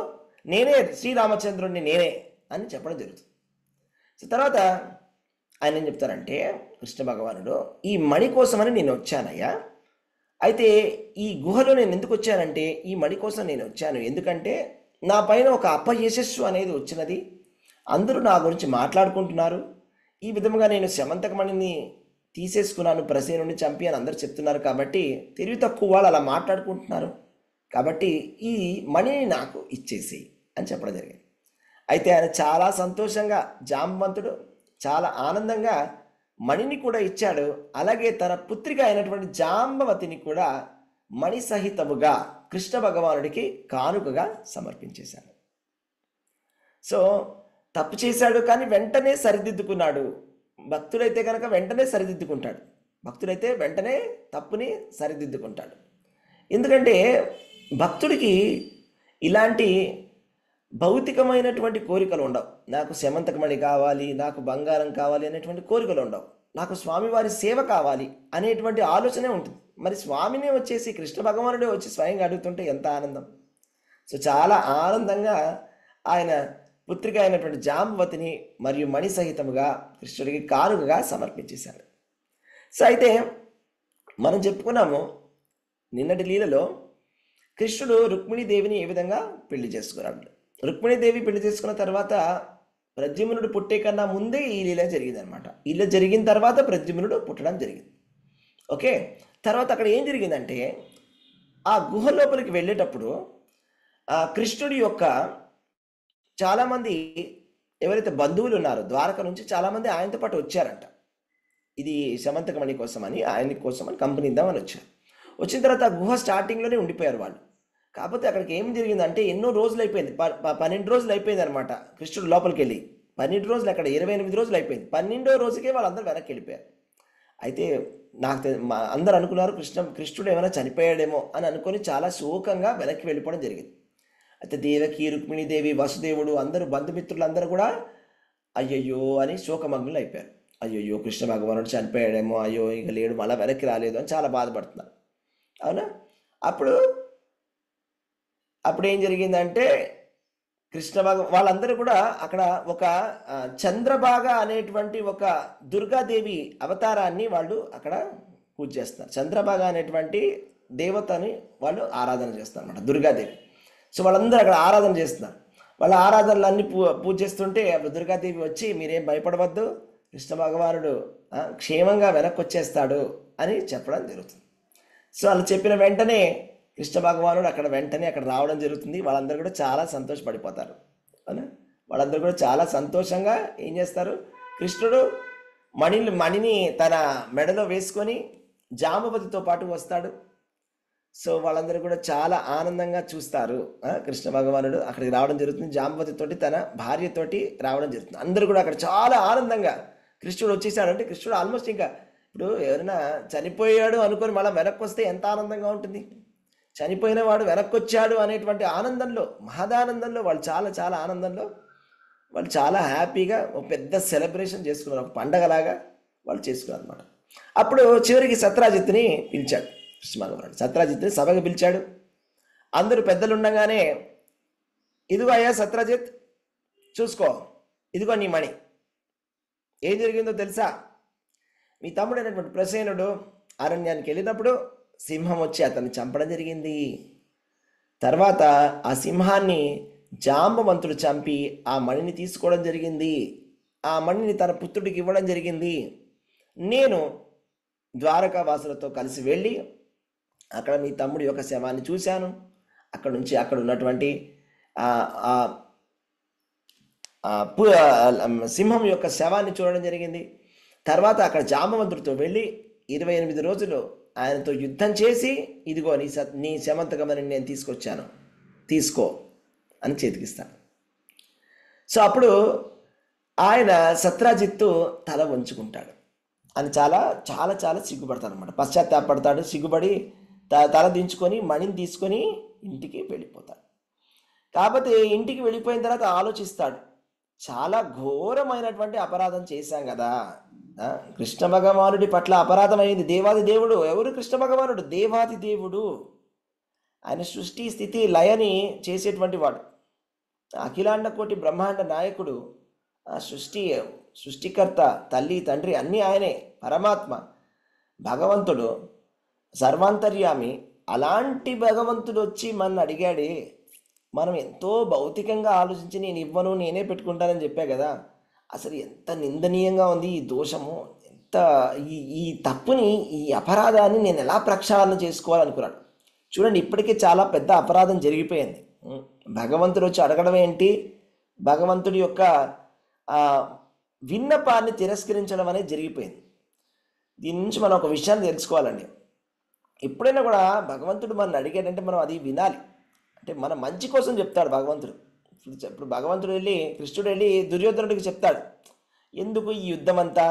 నేనే శ్రీరామచంద్రుడిని, నేనే అని చెప్పడం జరుగుతుంది. సో తర్వాత ఆయన ఏం చెప్తారంటే, కృష్ణ భగవానుడు, ఈ మణి కోసమని నేను వచ్చానయ్యా. అయితే ఈ గుహలో నేను ఎందుకు వచ్చానంటే, ఈ మణి కోసం నేను వచ్చాను. ఎందుకంటే నా పైన ఒక అపయశస్సు అనేది వచ్చినది. అందరూ నా గురించి మాట్లాడుకుంటున్నారు. ఈ విధముగా నేను శమంతకమణిని తీసేసుకున్నాను, ప్రసేనుని చంపి అని అందరూ చెప్తున్నారు. కాబట్టి తెలివి తక్కువ వాళ్ళు అలా మాట్లాడుకుంటున్నారు. కాబట్టి ఈ మణిని నాకు ఇచ్చేసి అని చెప్పడం జరిగింది. అయితే ఆయన చాలా సంతోషంగా, జాంబవంతుడు చాలా ఆనందంగా మణిని కూడా ఇచ్చాడు. అలాగే తన పుత్రిక అయినటువంటి జాంబవతిని కూడా మణి సహితముగా కృష్ణ భగవానుడికి కానుకగా సమర్పించేశాడు. సో తప్పు చేశాడు, కానీ వెంటనే సరిదిద్దుకున్నాడు. భక్తుడైతే కనుక వెంటనే సరిదిద్దుకుంటాడు. భక్తుడైతే వెంటనే తప్పుని సరిదిద్దుకుంటాడు. ఎందుకంటే భక్తుడికి ఇలాంటి భౌతికమైనటువంటి కోరికలు ఉండవు. నాకు శమంతకమణి కావాలి, నాకు బంగారం కావాలి అనేటువంటి కోరికలు ఉండవు. నాకు స్వామివారి సేవ కావాలి అనేటువంటి ఆలోచనే ఉంటుంది. మరి స్వామినే వచ్చేసి కృష్ణ భగవానుడే వచ్చి స్వయంగా అడుగుతుంటే ఎంత ఆనందం. సో చాలా ఆనందంగా ఆయన పుత్రిక అయినటువంటి జాంబవతిని మరియు మణి సహితముగా కృష్ణుడికి కానుకగా సమర్పించేశాడు. సో అయితే మనం చెప్పుకున్నాము నిన్నటి లీలలో కృష్ణుడు రుక్మిణీదేవిని ఏ విధంగా పెళ్లి చేసుకున్నాడు. రుక్మిణీదేవి పెళ్లి చేసుకున్న తర్వాత ప్రద్యుమ్నుడు పుట్టే కన్నా ముందే ఈ లీల జరిగిందనమాట. ఇలా జరిగిన తర్వాత ప్రద్యుమ్నుడు పుట్టడం జరిగింది. ఓకే, తర్వాత అక్కడ ఏం జరిగిందంటే ఆ గుహ లోపలికి వెళ్ళేటప్పుడు కృష్ణుడి యొక్క చాలామంది ఎవరైతే బంధువులు ఉన్నారో ద్వారక నుంచి చాలామంది ఆయనతో పాటు వచ్చారంట. ఇది శమంతకమణి కోసం అని, ఆయన కోసం అని కంపెనీ ఇద్దామని వచ్చారు. వచ్చిన తర్వాత ఆ గుహ స్టార్టింగ్లోనే ఉండిపోయారు వాళ్ళు. కాకపోతే అక్కడికి ఏం జరిగిందంటే ఎన్నో రోజులు అయిపోయింది, 12 రోజులు అయిపోయింది అనమాట. కృష్ణుడు లోపలికి వెళ్ళి 12 రోజులు, అక్కడ 28 రోజులు అయిపోయింది. 12వ రోజుకే వాళ్ళందరూ వెనక్కి వెళ్ళిపోయారు. అయితే అందరూ అనుకున్నారు కృష్ణుడు ఏమైనా చనిపోయాడేమో అని అనుకొని చాలా శోకంగా వెనక్కి వెళ్ళిపోవడం జరిగింది. అయితే దేవకి, రుక్మిణీదేవి, వసుదేవుడు అందరూ బంధుమిత్రులు అందరూ కూడా అయ్యయ్యో అని శోకమగ్నులు అయిపోయారు. అయ్యయ్యో కృష్ణ భగవానుడు చనిపోయాడేమో, అయ్యో ఇక లేడు, మళ్ళీ వెనక్కి రాలేదు అని చాలా బాధపడుతున్నారు. అవునా? అప్పుడు ఏం జరిగిందంటే వాళ్ళందరూ కూడా అక్కడ ఒక చంద్రభాగ అనేటువంటి ఒక దుర్గాదేవి అవతారాన్ని వాళ్ళు అక్కడ పూజ చేస్తున్నారు. చంద్రభాగ అనేటువంటి దేవతని వాళ్ళు ఆరాధన చేస్తారు అన్నమాట, దుర్గాదేవి. సో వాళ్ళందరూ అక్కడ ఆరాధన చేస్తున్నారు. వాళ్ళ ఆరాధనలన్నీ పూజ చేస్తుంటే అప్పుడు దుర్గాదేవి వచ్చి మీరేం భయపడవద్దు, కృష్ణ భగవానుడు క్షేమంగా వెనక్కి వచ్చేస్తాడు అని చెప్పడం జరుగుతుంది. సో అలా చెప్పిన వెంటనే కృష్ణ భగవానుడు అక్కడ రావడం జరుగుతుంది. వాళ్ళందరూ కూడా చాలా సంతోషపడిపోతారు. అవునా? వాళ్ళందరూ కూడా చాలా సంతోషంగా ఏం చేస్తారు, కృష్ణుడు మణిని తన మెడలో వేసుకొని జాంబవతితో పాటు వస్తాడు. సో వాళ్ళందరూ కూడా చాలా ఆనందంగా చూస్తారు. కృష్ణ భగవానుడు అక్కడికి రావడం జరుగుతుంది, జాంబవతితోటి తన భార్యతోటి రావడం జరుగుతుంది. అందరూ కూడా అక్కడ చాలా ఆనందంగా కృష్ణుడు వచ్చేసాడు అంటే కృష్ణుడు ఆల్మోస్ట్ ఇంకా ఇప్పుడు ఎవరైనా చనిపోయాడు అనుకొని మళ్ళీ వెనక్కి వస్తే ఎంత ఆనందంగా ఉంటుంది. చనిపోయిన వాడు వెనక్కి వచ్చాడు అనేటువంటి ఆనందంలో, మహదానందంలో వాళ్ళు చాలా ఆనందంలో వాళ్ళు చాలా హ్యాపీగా ఒక పెద్ద సెలబ్రేషన్ చేసుకున్నారు, ఒక పండగలాగా వాళ్ళు చేసుకున్నారు అనమాట. అప్పుడు చివరికి సత్రాజిత్తుని పిలిచాడు కృష్ణ భగవానుడు. సత్రాజిత్తుని సభకు పిలిచాడు. అందరూ పెద్దలు ఉండగానే ఇదిగో అయ్యా సత్రాజిత్, చూసుకో, ఇదిగో నీ మణి. ఏం జరిగిందో తెలుసా? మీ తమ్ముడైనటువంటి ప్రసేనుడు అరణ్యానికి వెళ్ళినప్పుడు సింహం వచ్చి అతన్ని చంపడం జరిగింది. తర్వాత ఆ సింహాన్ని జాంబవంతుడు చంపి ఆ మణిని తీసుకోవడం జరిగింది. ఆ మణిని తన పుత్రుడికి ఇవ్వడం జరిగింది. నేను ద్వారకా వాసులతో కలిసి వెళ్ళి అక్కడ మీ తమ్ముడి యొక్క శవాన్ని చూశాను. అక్కడ నుంచి అక్కడ ఉన్నటువంటి సింహం యొక్క శవాన్ని చూడడం జరిగింది. తర్వాత అక్కడ జాంబవంతుడితో వెళ్ళి 28 రోజులు ఆయనతో యుద్ధం చేసి ఇదిగో నీ శమంతకమని నేను తీసుకొచ్చాను, తీసుకో అని చేతికిస్తాను. సో అప్పుడు ఆయన సత్రాజిత్తు తల వంచుకుంటాడు అని చాలా సిగ్గుపడతాడు అనమాట. పశ్చాత్తాపడతాడు, సిగ్గుపడి తల దించుకొని మణిని తీసుకొని ఇంటికి వెళ్ళిపోతాడు. కాకపోతే ఇంటికి వెళ్ళిపోయిన తర్వాత ఆలోచిస్తాడు, చాలా ఘోరమైనటువంటి అపరాధం చేశాం కదా. కృష్ణ భగవానుడి పట్ల అపరాధం అయింది. దేవాది దేవుడు ఎవరు? కృష్ణ భగవానుడు దేవాది దేవుడు. ఆయన సృష్టి స్థితి లయని చేసేటువంటి వాడు, అఖిలాండ కోటి బ్రహ్మాండ నాయకుడు, సృష్టికర్త, తల్లి తండ్రి అన్నీ ఆయనే, పరమాత్మ భగవంతుడు, సర్వాంతర్యామి. అలాంటి భగవంతుడు వచ్చి మన అడిగాడే, మనం ఎంతో భౌతికంగా ఆలోచించి నేను ఇవ్వను, నేనే పెట్టుకుంటానని చెప్పా కదా. అసలు ఎంత నిందనీయంగా ఉంది ఈ దోషము, ఎంత ఈ తప్పుని, ఈ అపరాధాన్ని నేను ఎలా ప్రక్షాళన చేసుకోవాలనుకున్నాడు. చూడండి, ఇప్పటికే చాలా పెద్ద అపరాధం జరిగిపోయింది. భగవంతుడు వచ్చి అడగడం ఏంటి, భగవంతుడి యొక్క విన్నపాన్ని తిరస్కరించడం అనేది జరిగిపోయింది. దీని నుంచి మనం ఒక విషయాన్ని తెలుసుకోవాలండి. ఎప్పుడైనా కూడా భగవంతుడు మనం అడిగాడంటే మనం అది వినాలి. అంటే మన మంచి కోసం చెప్తాడు భగవంతుడు. ఇప్పుడు భగవంతుడు కృష్ణుడు వెళ్ళి దుర్యోధనుడికి చెప్తాడు, ఎందుకు ఈ యుద్ధం అంతా,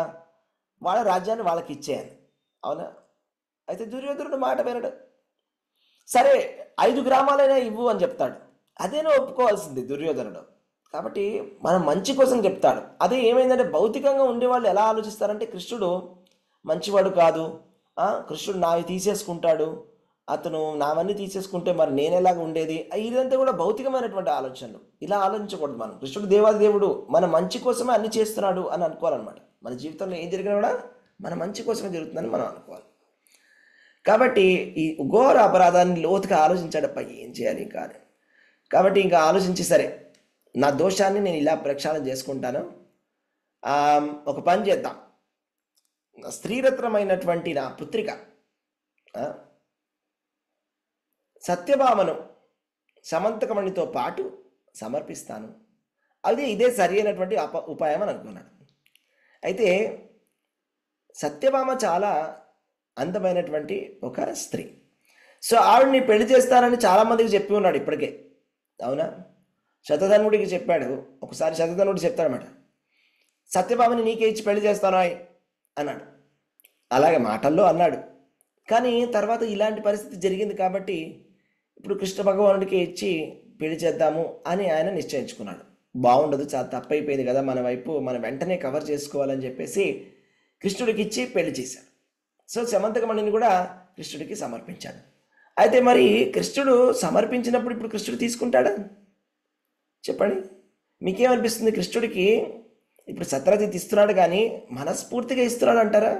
వాళ్ళ రాజ్యాన్ని వాళ్ళకి ఇచ్చేయాలి. అవునా? అయితే దుర్యోధనుడు మాట వినడు. సరే 5 గ్రామాలైనా ఇవ్వు అని చెప్తాడు. అదేనో ఒప్పుకోవాల్సింది దుర్యోధనుడు. కాబట్టి మనం మంచి కోసం చెప్తాడు. అదే ఏమైందంటే భౌతికంగా ఉండేవాళ్ళు ఎలా ఆలోచిస్తారంటే కృష్ణుడు మంచివాడు కాదు, కృష్ణుడు నావి తీసేసుకుంటాడు, అతను నావన్నీ తీసేసుకుంటే మరి నేను ఎలాగ ఉండేది, ఇదంతా కూడా భౌతికమైనటువంటి ఆలోచనలు. ఇలా ఆలోచించకూడదు. మనం కృష్ణుడు దేవాది దేవుడు మన మంచి కోసమే అన్ని చేస్తున్నాడు అని అనుకోవాలన్నమాట. మన జీవితంలో ఏం జరిగినా కూడా మన మంచి కోసమే జరుగుతుందని మనం అనుకోవాలి. కాబట్టి ఈ ఘోర అపరాధాన్ని లోతుగా ఆలోచించాడప్ప ఏం చేయాలి ఇంకా అని. కాబట్టి ఇంకా ఆలోచించి సరే నా దోషాన్ని నేను ఇలా ప్రక్షాళన చేసుకుంటాను, ఒక పని చేద్దాం, స్త్రీరత్నమైనటువంటి నా పుత్రిక సత్యభామను సమంతకమణితో పాటు సమర్పిస్తాను, ఇదే సరి అయినటువంటి ఉపాయం అని అనుకున్నాడు. అయితే సత్యభామ చాలా అందమైనటువంటి ఒక స్త్రీ. సో ఆవిడ్ని పెళ్లి చేస్తానని చాలామందికి చెప్పి ఉన్నాడు ఇప్పటికే, అవునా. శతధనుడికి చెప్పాడు. ఒకసారి శతధనుడు చెప్తాడనమాట, సత్యభామని నీకే ఇచ్చి పెళ్లి చేస్తాను అన్నాడు. అలాగే మాటల్లో అన్నాడు, కానీ తర్వాత ఇలాంటి పరిస్థితి జరిగింది కాబట్టి ఇప్పుడు కృష్ణ భగవానుడికి ఇచ్చి పెళ్లి చేద్దాము అని ఆయన నిశ్చయించుకున్నాడు. బాగుండదు, చాలా తప్పైపోయింది కదా, మన వైపు మనం వెంటనే కవర్ చేసుకోవాలని చెప్పేసి కృష్ణుడికి ఇచ్చి పెళ్లి చేశాడు. సో సమంతకమణిని కూడా కృష్ణుడికి సమర్పించాడు. అయితే మరి కృష్ణుడు సమర్పించినప్పుడు ఇప్పుడు కృష్ణుడు తీసుకుంటాడా చెప్పండి? మీకేమనిపిస్తుంది? కృష్ణుడికి ఇప్పుడు సత్రజిత్ ఇస్తున్నాడు కానీ మనస్ఫూర్తిగా ఇస్తున్నాడు అంటారా?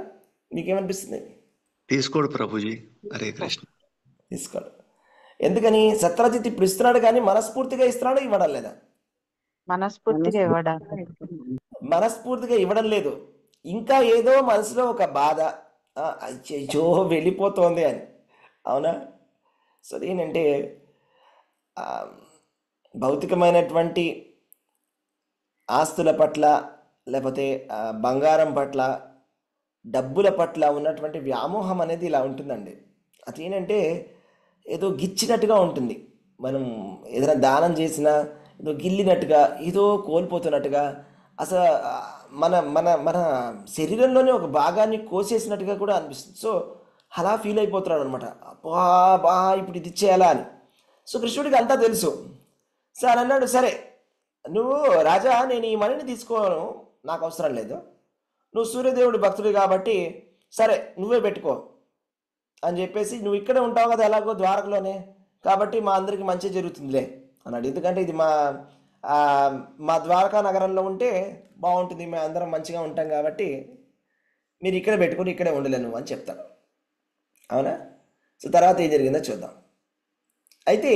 మీకేమనిపిస్తుంది? తీసుకోడు ప్రభుజీ. హరే కృష్ణ. తీసుకోడు. ఎందుకని? సత్రజిత్ ఇప్పుడు ఇస్తున్నాడు కానీ మనస్ఫూర్తిగా ఇస్తున్నాడు, ఇవ్వడం లేదా? మనస్ఫూర్తిగా ఇవ్వడం లేదు. ఇంకా ఏదో మనసులో ఒక బాధ, అయ్యో వెళ్ళిపోతోంది అని, అవునా. సో అదేంటంటే భౌతికమైనటువంటి ఆస్తుల పట్ల, లేకపోతే బంగారం పట్ల, డబ్బుల పట్ల ఉన్నటువంటి వ్యామోహం అనేది ఇలా ఉంటుందండి. అదేంటంటే ఏదో గిచ్చినట్టుగా ఉంటుంది. మనం ఏదైనా దానం చేసినా ఏదో గిల్లినట్టుగా, ఏదో కోల్పోతున్నట్టుగా, అసలు మన మన మన శరీరంలోనే ఒక భాగాన్ని కోసేసినట్టుగా కూడా అనిపిస్తుంది. సో అలా ఫీల్ అయిపోతున్నాడు అనమాట. బా ఇప్పుడు ఇది ఇచ్చేయాలా అని. సో కృష్ణుడికి అంతా తెలుసు. సో అని అన్నాడు, సరే నువ్వు రాజా, నేను ఈ మనీని తీసుకోను, నాకు అవసరం లేదు, నువ్వు సూర్యదేవుడి భక్తుడు కాబట్టి సరే నువ్వే పెట్టుకో అని చెప్పేసి, నువ్వు ఇక్కడే ఉంటావు కదా ఎలాగో ద్వారకలోనే, కాబట్టి మా అందరికి మంచి జరుగుతుందిలే అన్నాడు. ఎందుకంటే ఇది మా ద్వారకా నగరంలో ఉంటే బాగుంటుంది, మేము అందరం మంచిగా ఉంటాం కాబట్టి మీరు ఇక్కడే పెట్టుకుని ఇక్కడే ఉండలేను అని చెప్తాను, అవునా. సో తర్వాత ఏం జరిగిందో చూద్దాం. అయితే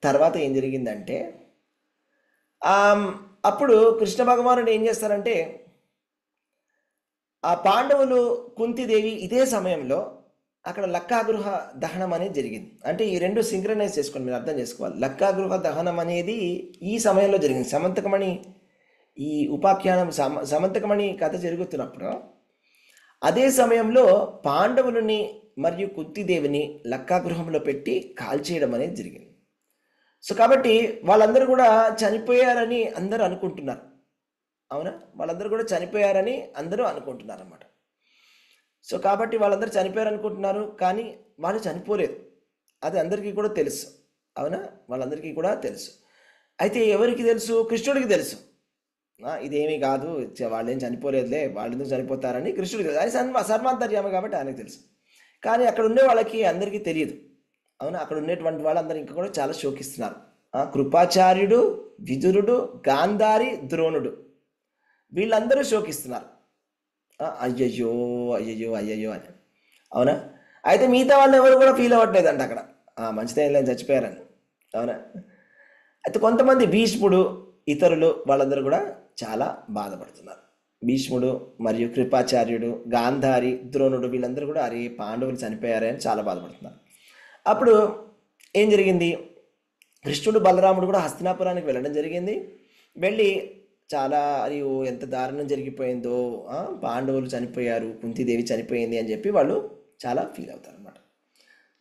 తర్వాత ఏం జరిగిందంటే అప్పుడు కృష్ణ భగవానుడు ఏం చేస్తారంటే, ఆ పాండవులు, కుంతిదేవి ఇదే సమయంలో అక్కడ లక్కాగృహ దహనం అనేది జరిగింది. అంటే ఈ రెండు సింక్రనైజ్ చేసుకోండి, మీరు అర్థం చేసుకోవాలి. లక్కాగృహ దహనం అనేది ఈ సమయంలో జరిగింది. సమంతకమణి ఈ ఉపాఖ్యానం సమంతకమణి కథ జరుగుతున్నప్పుడు అదే సమయంలో పాండవులని మరియు కుంతిదేవిని లక్కాగృహంలో పెట్టి కాల్చేయడం అనేది జరిగింది. సో కాబట్టి వాళ్ళందరూ కూడా చనిపోయారని అందరూ అనుకుంటున్నారు, అవునా. వాళ్ళందరూ కూడా చనిపోయారని అందరూ అనుకుంటున్నారు అన్నమాట. సో కాబట్టి వాళ్ళందరూ చనిపోయారు అనుకుంటున్నారు, కానీ వాళ్ళు చనిపోలేదు, అది అందరికీ కూడా తెలుసు, అవునా. వాళ్ళందరికీ కూడా తెలుసు. అయితే ఎవరికి తెలుసు? కృష్ణుడికి తెలుసు. ఇదేమీ కాదు, వాళ్ళేం చనిపోలేదులే, వాళ్ళు ఎందుకు చనిపోతారని కృష్ణుడికి తెలుసు. అది సర్వాంతర్యామి కాబట్టి ఆయనకు తెలుసు. కానీ అక్కడ ఉండే వాళ్ళకి అందరికీ తెలియదు, అవునా. అక్కడ ఉండేటువంటి వాళ్ళందరూ ఇంకా కూడా చాలా శోకిస్తున్నారు. కృపాచార్యుడు, విదురుడు, గాంధారి, ద్రోణుడు వీళ్ళందరూ శోకిస్తున్నారు, అయ్యయ్యో అయ్యయ్యో అయ్యయ్యో అని, అవునా. అయితే మిగతా వాళ్ళు ఎవరు కూడా ఫీల్ అవ్వట్లేదు అంట అక్కడ, మంచిదే లేదు చచ్చిపోయారని, అవునా. అయితే కొంతమంది భీష్ముడు, ఇతరులు వాళ్ళందరూ కూడా చాలా బాధపడుతున్నారు. భీష్ముడు మరియు కృపాచార్యుడు, గాంధారి, ద్రోణుడు వీళ్ళందరూ కూడా అరే పాండవులు చనిపోయారే అని చాలా బాధపడుతున్నారు. అప్పుడు ఏం జరిగింది? కృష్ణుడు, బలరాముడు కూడా హస్తినాపురానికి వెళ్ళడం జరిగింది. వెళ్ళి చాలా అయ్యో ఎంత దారుణం జరిగిపోయిందో, పాండవులు చనిపోయారు, కుంతిదేవి చనిపోయింది అని చెప్పి వాళ్ళు చాలా ఫీల్ అవుతారు అన్నమాట.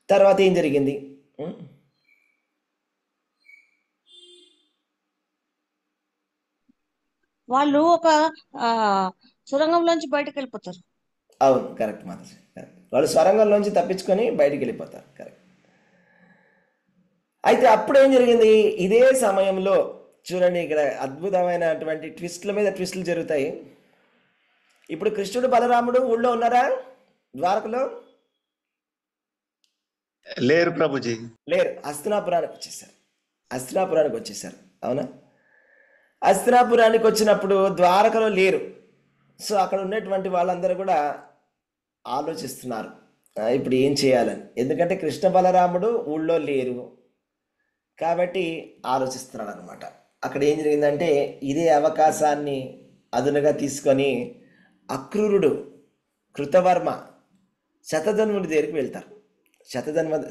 తర్వాత ఏం జరిగింది? వాళ్ళు ఒక సొరంగంలోంచి బయటకు వెళ్ళిపోతారు. అవును, కరెక్ట్ మాతాజీ, కరెక్ట్. వాళ్ళు సొరంగంలోంచి తప్పించుకొని బయటికి వెళ్ళిపోతారు, కరెక్ట్. అయితే అప్పుడు ఏం జరిగింది, ఇదే సమయంలో చూడండి ఇక్కడ అద్భుతమైనటువంటి ట్విస్ట్ల మీద ట్విస్టులు జరుగుతాయి. ఇప్పుడు కృష్ణుడు బలరాముడు ఊళ్ళో ఉన్నారా ద్వారకలో? లేరు ప్రభుజీ. లేరు. హస్తినాపురానికి వచ్చేసారు. హస్తినాపురానికి వచ్చేసారు, అవునా? హస్తినాపురానికి వచ్చినప్పుడు ద్వారకలో లేరు. సో అక్కడ ఉన్నటువంటి వాళ్ళందరూ కూడా ఆలోచిస్తున్నారు ఇప్పుడు ఏం చేయాలని. ఎందుకంటే కృష్ణ బలరాముడు ఊళ్ళో లేరు కాబట్టి ఆలోచిస్తున్నాడు అనమాట. అక్కడ ఏం జరిగిందంటే ఇదే అవకాశాన్ని అదునుగా తీసుకొని అక్రూరుడు, కృతవర్మ శతధన్వుడి దగ్గరికి వెళ్తారు.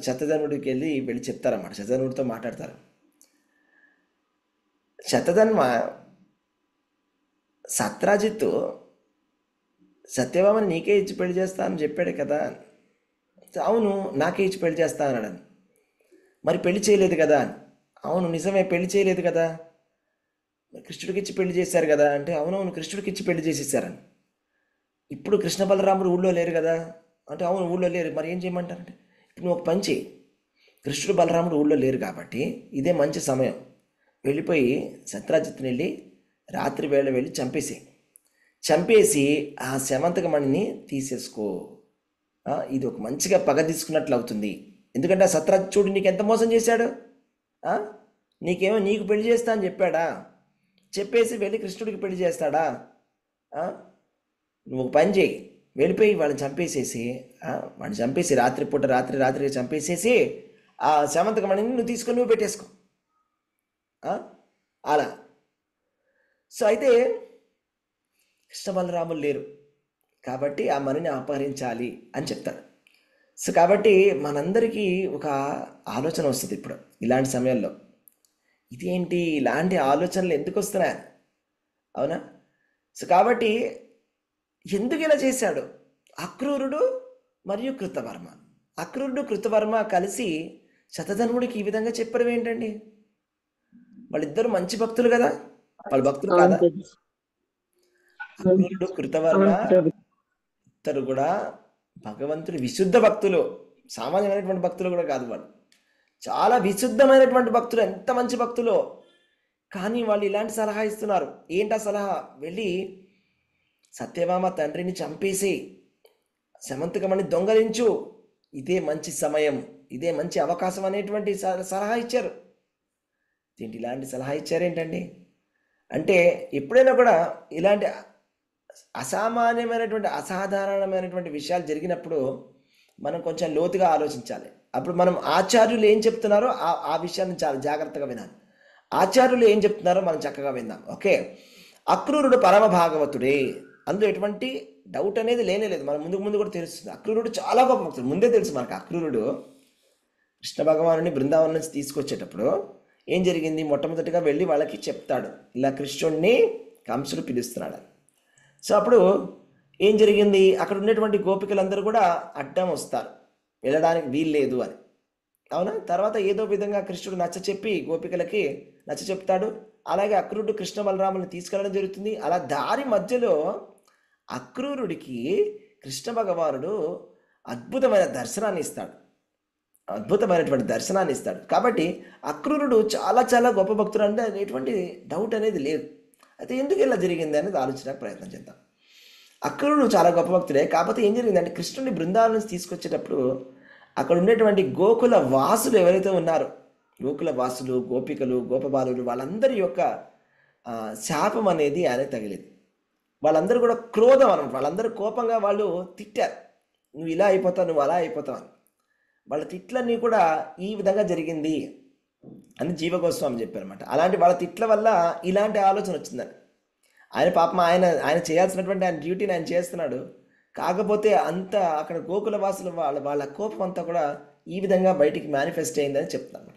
శతధన్వుడికి వెళ్ళి చెప్తారన్నమాట. శతధన్వుడితో మాట్లాడతారు. శతధన్వ సత్రాజిత్తు సత్యభామని నీకే ఇచ్చి పెళ్లి చేస్తా అని చెప్పాడు కదా. అవును, నాకే ఇచ్చి పెళ్లి చేస్తా అన్నాడు. మరి పెళ్లి చేయలేదు కదా? అవును నిజమే, పెళ్లి చేయలేదు కదా. కృష్ణుడికి ఇచ్చి పెళ్లి చేశారు కదా అంటే అవునవును కృష్ణుడికి ఇచ్చి పెళ్లి చేసేసారని. ఇప్పుడు కృష్ణ బలరాముడు ఊళ్ళో లేరు కదా అంటే అవును ఊళ్ళో లేరు, మరి ఏం చేయమంటారంటే ఇప్పుడు నువ్వు ఒక పని చేయి, కృష్ణుడు బలరాముడు ఊళ్ళో లేరు కాబట్టి ఇదే మంచి సమయం, వెళ్ళిపోయి సత్రాజిత్తుని వెళ్ళి రాత్రి వేళ వెళ్ళి చంపేసి ఆ శమంతకమణిని తీసేసుకో. ఇది ఒక మంచిగా పగ తీసుకున్నట్లు అవుతుంది. ఎందుకంటే ఆ సత్రాజిత్ చూడు నీకు ఎంత మోసం చేశాడు. నీకేమో నీకు పెళ్లి చేస్తా అని చెప్పాడా, చెప్పేసి వెళ్ళి కృష్ణుడికి పెళ్లి చేస్తాడా? నువ్వు ఒక పని చేయి, వెళ్ళిపోయి వాళ్ళని చంపేసి రాత్రి చంపేసేసి ఆ శమంతకమణిని నువ్వు తీసుకొని నువ్వు పెట్టేసుకో. అలా. సో అయితే కృష్ణ బలరాములు లేరు కాబట్టి ఆ మణిని అపహరించాలి అని చెప్తాడు. సో కాబట్టి మనందరికీ ఒక ఆలోచన వస్తుంది ఇప్పుడు ఇలాంటి సమయంలో, ఇదేంటి ఇలాంటి ఆలోచనలు ఎందుకు వస్తున్నాయి, అవునా? సో కాబట్టి ఎందుకు ఇలా చేశాడు అక్రూరుడు మరియు కృతవర్మ? అక్రూరుడు కృతవర్మ కలిసి శతధన్వుడికి ఈ విధంగా చెప్పడం ఏంటండి? వాళ్ళిద్దరు మంచి భక్తులు కదా, వాళ్ళ భక్తులు కాదా? అక్రూరుడు కృతవర్మ ఇద్దరు కూడా భగవంతుడి విశుద్ధ భక్తులు, సామాన్యమైనటువంటి భక్తులు కూడా కాదు. వాళ్ళు చాలా విశుద్ధమైనటువంటి భక్తులు, ఎంత మంచి భక్తులు. కానీ వాళ్ళు ఇలాంటి సలహా ఇస్తున్నారు. ఏంటా సలహా? వెళ్ళి సత్యభామ తండ్రిని చంపేసి శమంతకమణి దొంగలించు, ఇదే మంచి సమయం, ఇదే మంచి అవకాశం అనేటువంటి సలహా ఇచ్చారు. ఏంటి ఇలాంటి సలహా ఇచ్చారేంటండి అంటే ఎప్పుడైనా కూడా ఇలాంటి అసామాన్యమైనటువంటి అసాధారణమైనటువంటి విషయాలు జరిగినప్పుడు మనం కొంచెం లోతుగా ఆలోచించాలి. అప్పుడు మనం ఆచార్యులు ఏం చెప్తున్నారో ఆ విషయాన్ని చాలా జాగ్రత్తగా వినాలి. ఆచార్యులు ఏం చెప్తున్నారో మనం చక్కగా విందాం. ఓకే, అక్రూరుడు పరమ భాగవతుడే, అందులో ఎటువంటి డౌట్ అనేది లేనేలేదు. మనం ముందు కూడా తెలుస్తుంది. అక్రూరుడు చాలా గొప్ప భక్తుడు, ముందే తెలుసు మనకు. అక్రూరుడు కృష్ణ భగవానుని బృందావనం నుంచి తీసుకొచ్చేటప్పుడు ఏం జరిగింది, మొట్టమొదటిగా వెళ్ళి వాళ్ళకి చెప్తాడు, ఇలా కృష్ణుడిని కంసుడు పిలుస్తున్నాడు. సో అప్పుడు ఏం జరిగింది, అక్కడ ఉన్నటువంటి గోపికలందరూ కూడా అడ్డం వస్తారు, వెళ్ళడానికి వీల్లేదు అని, అవునా? తర్వాత ఏదో విధంగా కృష్ణుడు నచ్చచెప్పి గోపికలకి నచ్చచెప్తాడు. అలాగే అక్రూరుడు కృష్ణ బలరాములను తీసుకెళ్ళడం జరుగుతుంది. అలా దారి మధ్యలో అక్రూరుడికి కృష్ణ భగవానుడు అద్భుతమైనటువంటి దర్శనాన్ని ఇస్తాడు. కాబట్టి అక్రూరుడు చాలా చాలా గొప్ప భక్తుడు అంటే ఎటువంటి డౌట్ అనేది లేదు. అయితే ఎందుకు ఇలా జరిగింది అనేది ఆలోచించడానికి ప్రయత్నం చేద్దాం. అక్రూరుడు చాలా గొప్ప భక్తుడే, కాకపోతే ఏం జరిగిందంటే కృష్ణుడిని బృందావనం నుంచి తీసుకొచ్చేటప్పుడు అక్కడ ఉండేటువంటి గోకుల వాసులు ఎవరైతే ఉన్నారో, గోకుల వాసులు, గోపికలు, గోపబాలులు, వాళ్ళందరి యొక్క శాపం అనేది ఆయన తగిలింది. వాళ్ళందరూ కూడా క్రోధం అనమాట, వాళ్ళందరూ కోపంగా వాళ్ళు తిట్టారు, నువ్వు ఇలా అయిపోతావు, నువ్వు అలా అయిపోతావు అని. వాళ్ళ తిట్లన్నీ కూడా ఈ విధంగా జరిగింది అని జీవగోస్వామి చెప్పారన్నమాట. అలాంటి వాళ్ళ తిట్ల వల్ల ఇలాంటి ఆలోచన వచ్చిందని. ఆయన పాపం ఆయన చేయాల్సినటువంటి ఆయన డ్యూటీని ఆయన చేస్తున్నాడు. కాకపోతే అంత అక్కడ గోకుల వాసులు వాళ్ళ కోపం అంతా కూడా ఈ విధంగా బయటికి మేనిఫెస్ట్ అయిందని చెప్తున్నాను.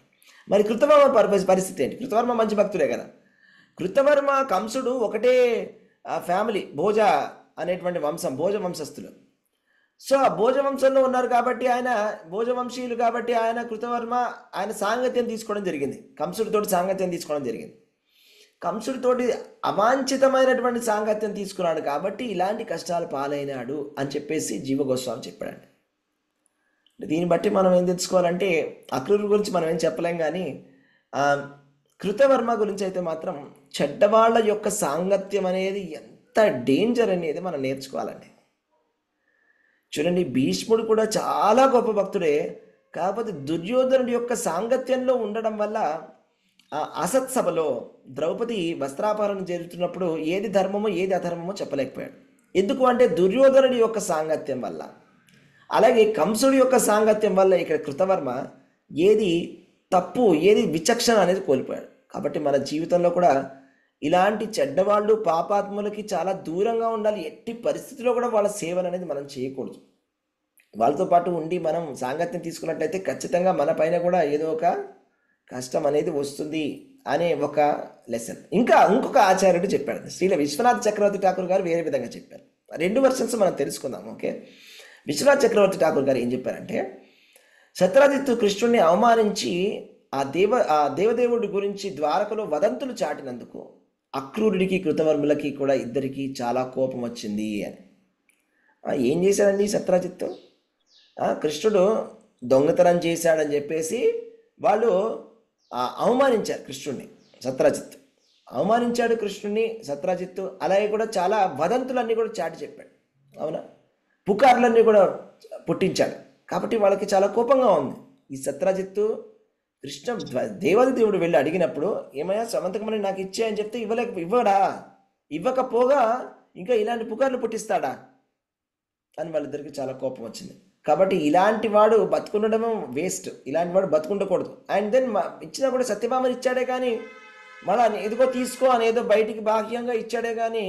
మరి కృతవర్మ పరిస్థితి ఏంటి? కృతవర్మ మంచి భక్తుడే కదా. కృతవర్మ కంసుడు ఒకటే ఫ్యామిలీ, భోజ అనేటువంటి వంశం, భోజ వంశస్థులు. సో ఆ భోజ వంశంలో ఉన్నారు కాబట్టి ఆయన భోజవంశీయులు కాబట్టి ఆయన కృతవర్మ ఆయన సాంగత్యం తీసుకోవడం జరిగింది, కంసుడితోటి సాంగత్యం తీసుకోవడం జరిగింది. కంసుడితోటి అవాంఛితమైనటువంటి సాంగత్యం తీసుకున్నాడు కాబట్టి ఇలాంటి కష్టాలు పాలైనాడు అని చెప్పేసి జీవగోస్వామి చెప్పాడండి. దీన్ని బట్టి మనం ఏం తెలుసుకోవాలంటే అక్రూరు గురించి మనం ఏం చెప్పలేం, కానీ ఆ, కృతవర్మ గురించి అయితే మాత్రం చెడ్డవాళ్ళ యొక్క సాంగత్యం అనేది ఎంత డేంజర్ అనేది మనం నేర్చుకోవాలండి. చూడండి, భీష్ముడు కూడా చాలా గొప్ప భక్తుడే, కాకపోతే దుర్యోధనుడి యొక్క సాంగత్యంలో ఉండడం వల్ల ఆ అసత్ సభలో ద్రౌపది వస్త్రాపహరణ జరుగుతున్నప్పుడు ఏది ధర్మమో ఏది అధర్మమో చెప్పలేకపోయాడు. ఎందుకు అంటే దుర్యోధనుడి యొక్క సాంగత్యం వల్ల. అలాగే కంసుడి యొక్క సాంగత్యం వల్ల ఇక్కడ కృతవర్మ ఏది తప్పు ఏది విచక్షణ అనేది కోల్పోయాడు. కాబట్టి మన జీవితంలో కూడా ఇలాంటి చెడ్డవాళ్ళు పాపాత్ములకి చాలా దూరంగా ఉండాలి. ఎట్టి పరిస్థితిలో కూడా వాళ్ళ సేవలు అనేది మనం చేయకూడదు. వాళ్ళతో పాటు ఉండి మనం సాంగత్యం తీసుకున్నట్లయితే ఖచ్చితంగా మన పైన కూడా ఏదో ఒక కష్టం అనేది వస్తుంది అనే ఒక లెసన్. ఇంకొక ఆచార్యుడు చెప్పాడు, శ్రీల విశ్వనాథ్ చక్రవర్తి ఠాకూర్ గారు వేరే విధంగా చెప్పారు. 2 వెర్షన్స్ మనం తెలుసుకుందాం. ఓకే, విశ్వనాథ్ చక్రవర్తి ఠాకూర్ గారు ఏం చెప్పారంటే, సత్రాజిత్తు కృష్ణుడిని అవమానించి ఆ దేవదేవుడి గురించి ద్వారకలో వదంతులు చాటినందుకు అక్రూరుడికి కృతవర్ములకి కూడా ఇద్దరికి చాలా కోపం వచ్చింది అని. ఏం చేశాడండి సత్రాజిత్తు? కృష్ణుడు దొంగతనం చేశాడని చెప్పేసి వాళ్ళు అవమానించారు కృష్ణుడిని. సత్రాజిత్తు అవమానించాడు కృష్ణుడిని సత్రాజిత్తు. అలాగే కూడా చాలా వదంతులన్నీ కూడా చాటి చెప్పాడు, అవునా, పుకార్లన్నీ కూడా పుట్టించాడు. కాబట్టి వాళ్ళకి చాలా కోపంగా ఉంది. ఈ సత్రాజిత్తు కృష్ణ దేవాది దేవుడు వెళ్ళి అడిగినప్పుడు, ఏమయ్యా సమంతకమని నాకు ఇచ్చే అని చెప్తే ఇవ్వకపోగా ఇంకా ఇలాంటి పుకార్లు పుట్టిస్తాడా అని వాళ్ళిద్దరికి చాలా కోపం వచ్చింది. కాబట్టి ఇలాంటి వాడు బతుకుండడం వేస్ట్, ఇలాంటి వాడు బతుకుండకూడదు. అండ్ దెన్ ఇచ్చినా కూడా సత్యభామని ఇచ్చాడే కానీ మళ్ళా ఎదుగో తీసుకో అనేదో బయటికి బాహ్యంగా ఇచ్చాడే కానీ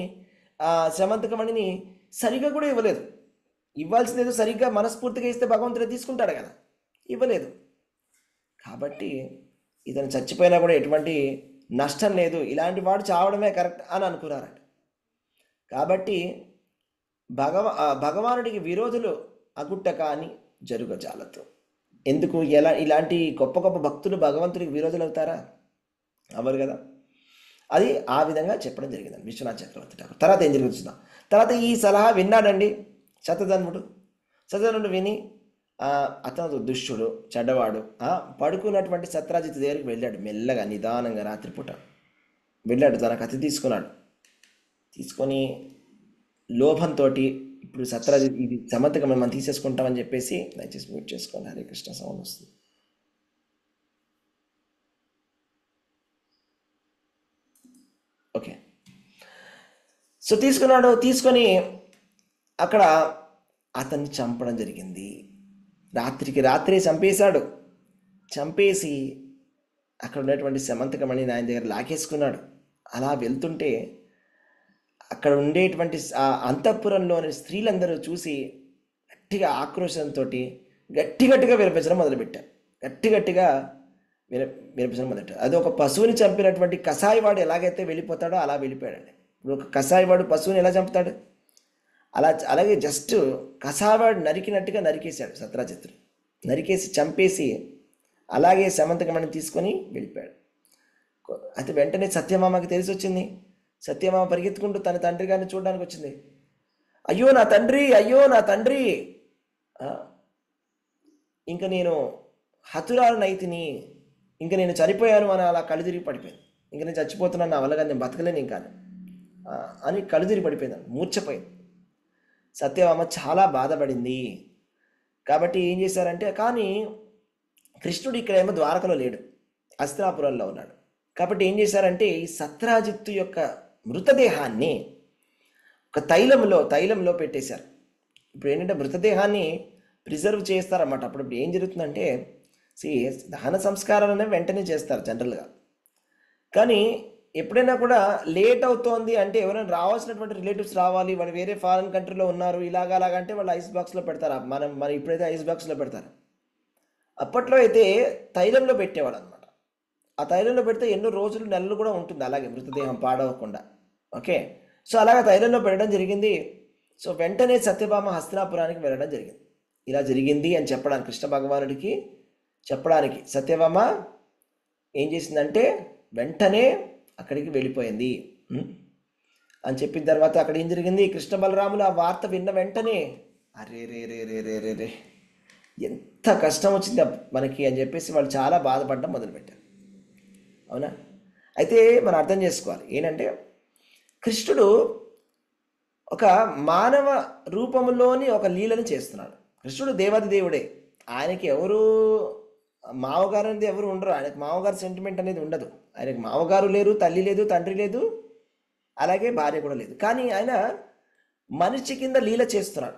సమంతకమణిని సరిగ్గా కూడా ఇవ్వలేదు. ఇవ్వాల్సింది ఏదో సరిగ్గా మనస్ఫూర్తిగా ఇస్తే భగవంతుడే తీసుకుంటాడు కదా, ఇవ్వలేదు. కాబట్టి ఇతను చచ్చిపోయినా కూడా ఎటువంటి నష్టం లేదు, ఇలాంటి వాడు చావడమే కరెక్ట్ అని అనుకున్నారట. కాబట్టి భగవానుడికి విరోధులు అగుట్ట కానీ జరుగజాలతో. ఎందుకు ఇలాంటి గొప్ప గొప్ప భక్తులు భగవంతుడికి విరోధులు అవుతారా? అవ్వరు కదా. అది ఆ విధంగా చెప్పడం జరిగిందండి విశ్వనాథ్ చక్రవర్తి ఠాకూర్. తర్వాత ఏం జరుగుతుందా, తర్వాత ఈ సలహా విన్నాడండి శతధనుడు విని అతను దుష్టుడు చెడ్డవాడు పడుకున్నటువంటి సత్రాజిత్ దగ్గరికి వెళ్ళాడు. మెల్లగా నిదానంగా రాత్రిపూట వెళ్ళాడు, తన కత్తి తీసుకొని లోభంతో ఇప్పుడు సత్రాజిత్ ఇది సమంతకం మనం తీసేసుకుంటామని చెప్పేసి, దయచేసి మ్యూట్ చేసుకోండి, హరే కృష్ణ సౌండ్ వస్తుంది. ఓకే, సో తీసుకొని అక్కడ అతన్ని చంపడం జరిగింది. రాత్రికి రాత్రే చంపేసి అక్కడ ఉన్నటువంటి సమంతకమణి ఆయన దగ్గర లాగేసుకున్నాడు. అలా వెళ్తుంటే అక్కడ ఉండేటువంటి అంతఃపురంలోని స్త్రీలందరూ చూసి గట్టిగా ఆక్రోశంతో గట్టిగా విలపించడం మొదలుపెట్టారు. విలపించడం మొదలెట్టారు. అది ఒక పశువుని చంపినటువంటి కసాయివాడు ఎలాగైతే వెళ్ళిపోతాడో అలా వెళ్ళిపోయాడండి. ఇప్పుడు ఒక కసాయివాడు పశువుని ఎలా చంపుతాడు? అలాగే జస్ట్ కసాయివాడు నరికినట్టుగా నరికేశాడు సత్రాజిత్తుడు. నరికేసి చంపేసి అలాగే సమంతకమణిని తీసుకొని వెళ్ళిపోయాడు. అయితే వెంటనే సత్యమామకి తెలిసి వచ్చింది. సత్యమామ పరిగెత్తుకుంటూ తన తండ్రి గారిని చూడడానికి వచ్చింది. అయ్యో నా తండ్రి, ఇంక నేను హతురాలనైతిని, ఇంక నేను చనిపోయాను అని అలా కళ్ళు తిరిగి పడిపోయింది. ఇంక నేను చచ్చిపోతున్నాను, నా వల్ల నేను బతకలేను ఇంకా అని కళ్ళు తిరిగి పడిపోయింది, మూర్ఛపోయింది. సత్యమామ చాలా బాధపడింది. కాబట్టి ఏం చేశారంటే, కానీ కృష్ణుడు ఇక్కడేమో ద్వారకలో లేడు, హస్తినాపురంలో ఉన్నాడు. కాబట్టి ఏం చేశారంటే ఈ సత్రాజిత్తు యొక్క మృతదేహాన్ని ఒక తైలంలో పెట్టేశారు. ఇప్పుడు ఏంటంటే మృతదేహాన్ని ప్రిజర్వ్ చేస్తారన్నమాట. అప్పుడు ఏం జరుగుతుందంటే దహన సంస్కారాలు అనేవి వెంటనే చేస్తారు జనరల్గా. కానీ ఎప్పుడైనా కూడా లేట్ అవుతోంది అంటే ఎవరైనా రావాల్సినటువంటి రిలేటివ్స్ రావాలి, వాళ్ళు వేరే ఫారిన్ కంట్రీలో ఉన్నారు, అలాగంటే వాళ్ళు ఐస్ బాక్స్లో పెడతారు. మనం ఇప్పుడైతే ఐస్ బాక్స్లో పెడతారు. అప్పట్లో అయితే తైలంలో పెట్టేవాళ్ళు అనమాట. ఆ తైలంలో పెడితే ఎన్నో రోజులు నెలలు కూడా ఉంటుంది అలాగే మృతదేహం పాడవకుండా. ఓకే, సో అలాగే తైలంలో పెట్టడం జరిగింది. సో వెంటనే సత్యభామ హస్తినాపురానికి వెళ్ళడం జరిగింది. ఇలా జరిగింది అని చెప్పడానికి, కృష్ణ భగవానుడికి చెప్పడానికి సత్యభామ ఏం చేసిందంటే వెంటనే అక్కడికి వెళ్ళిపోయింది అని చెప్పిన తర్వాత అక్కడ ఏం జరిగింది, కృష్ణ బలరాములు ఆ వార్త విన్న వెంటనే అరే రే రే రే రే రే రే ఎంత కష్టం వచ్చింది మనకి అని చెప్పేసి వాళ్ళు చాలా బాధపడడం మొదలుపెట్టారు. అవునా? అయితే మనం అర్థం చేసుకోవాలి ఏంటంటే, కృష్ణుడు ఒక మానవ రూపంలోని ఒక లీలను చేస్తున్నాడు. కృష్ణుడు దేవాది దేవుడే. ఆయనకి ఎవరు మామగారు అనేది ఎవరు ఉండరు. ఆయనకు మామగారు సెంటిమెంట్ అనేది ఉండదు. ఆయనకు మామగారు లేరు, తల్లి లేదు, తండ్రి లేదు, అలాగే భార్య కూడా లేదు. కానీ ఆయన మనిషి కింద లీల చేస్తున్నాడు.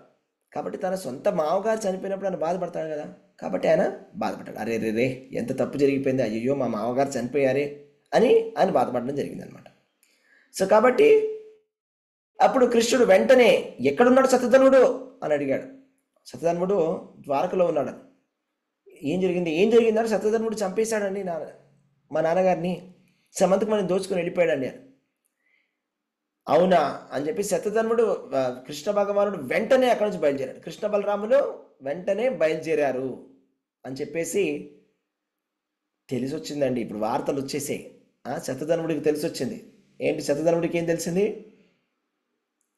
కాబట్టి తన సొంత మామగారు చనిపోయినప్పుడు ఆయన బాధపడతాడు కదా. కాబట్టి ఆయన బాధపడ్డాడు. అరే రే రే ఎంత తప్పు జరిగిపోయింది, అయ్యో మా మామగారు చనిపోయారే అని ఆయన బాధపడడం జరిగిందనమాట. సో కాబట్టి అప్పుడు కృష్ణుడు వెంటనే ఎక్కడున్నాడు సత్యధనుడు అని అడిగాడు. సత్యధనుడు ద్వారకలో ఉన్నాడు. ఏం జరిగిందంటే సత్యధనుడు చంపేశాడండి మా నాన్నగారిని, సమంతకు మనం దోచుకుని వెళ్ళిపోయాడండి అని. అవునా అని చెప్పి సత్యధనుడు కృష్ణ భగవానుడు వెంటనే అక్కడి నుంచి బయలుదేరాడు. కృష్ణ బలరాములు వెంటనే బయలుదేరారు అని చెప్పేసి తెలిసి వచ్చిందండి. ఇప్పుడు వార్తలు వచ్చేసాయి. సత్యధనుడికి తెలిసి వచ్చింది. ఏంటి సత్యధనుడికి ఏం తెలిసింది?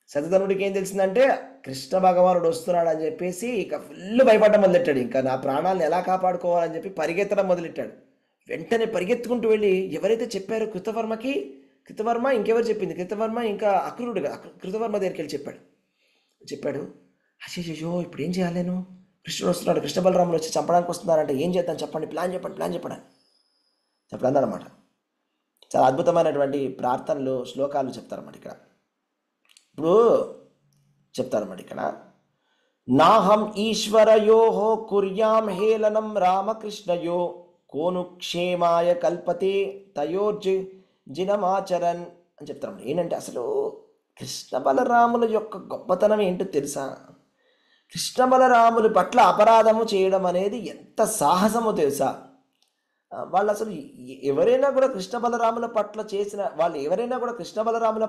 సత్యధనుడికి ఏం తెలిసిందంటే కృష్ణ భగవానుడు వస్తున్నాడు అని చెప్పేసి ఇక ఫుల్ భయపడడం మొదలెట్టాడు. ఇంకా నా ప్రాణాలను ఎలా కాపాడుకోవాలని చెప్పి పరిగెత్తడం మొదలెట్టాడు. వెంటనే పరిగెత్తుకుంటూ వెళ్ళి ఎవరైతే చెప్పారో కృతవర్మ ఇంకెవరు చెప్పింది, కృతవర్మ ఇంకా అక్రూరుడుగా కృతవర్మ దగ్గరికి వెళ్ళి చెప్పాడు అయ్యో ఇప్పుడు ఏం చేయాలి, నేను కృష్ణుడు వస్తున్నాడు, కృష్ణ బలరాములు వచ్చి చంపడానికి వస్తున్నారంటే ఏం చేద్దాం చెప్పండి, ప్లాన్ చెప్పండి అన్నమాట. చాలా అద్భుతమైనటువంటి ప్రార్థనలు శ్లోకాలు చెప్తారన్నమాట ఇక్కడ. ఇప్పుడు చెప్తారన్నమాట ఇక్కడ, నాహం ఈశ్వరయో కుర్యాం హేళనం రామకృష్ణయో కోను క్షేమాయ కల్పతే తయోర్జినమాచరన్ అని చెప్తారన్నమాట. ఏంటంటే అసలు కృష్ణ బలరాముల యొక్క గొప్పతనం ఏంటో తెలుసా? కృష్ణ బలరాముల పట్ల అపరాధము చేయడం అనేది ఎంత సాహసమో తెలుసా? వాళ్ళు అసలు ఎవరైనా కూడా కృష్ణ బలరాముల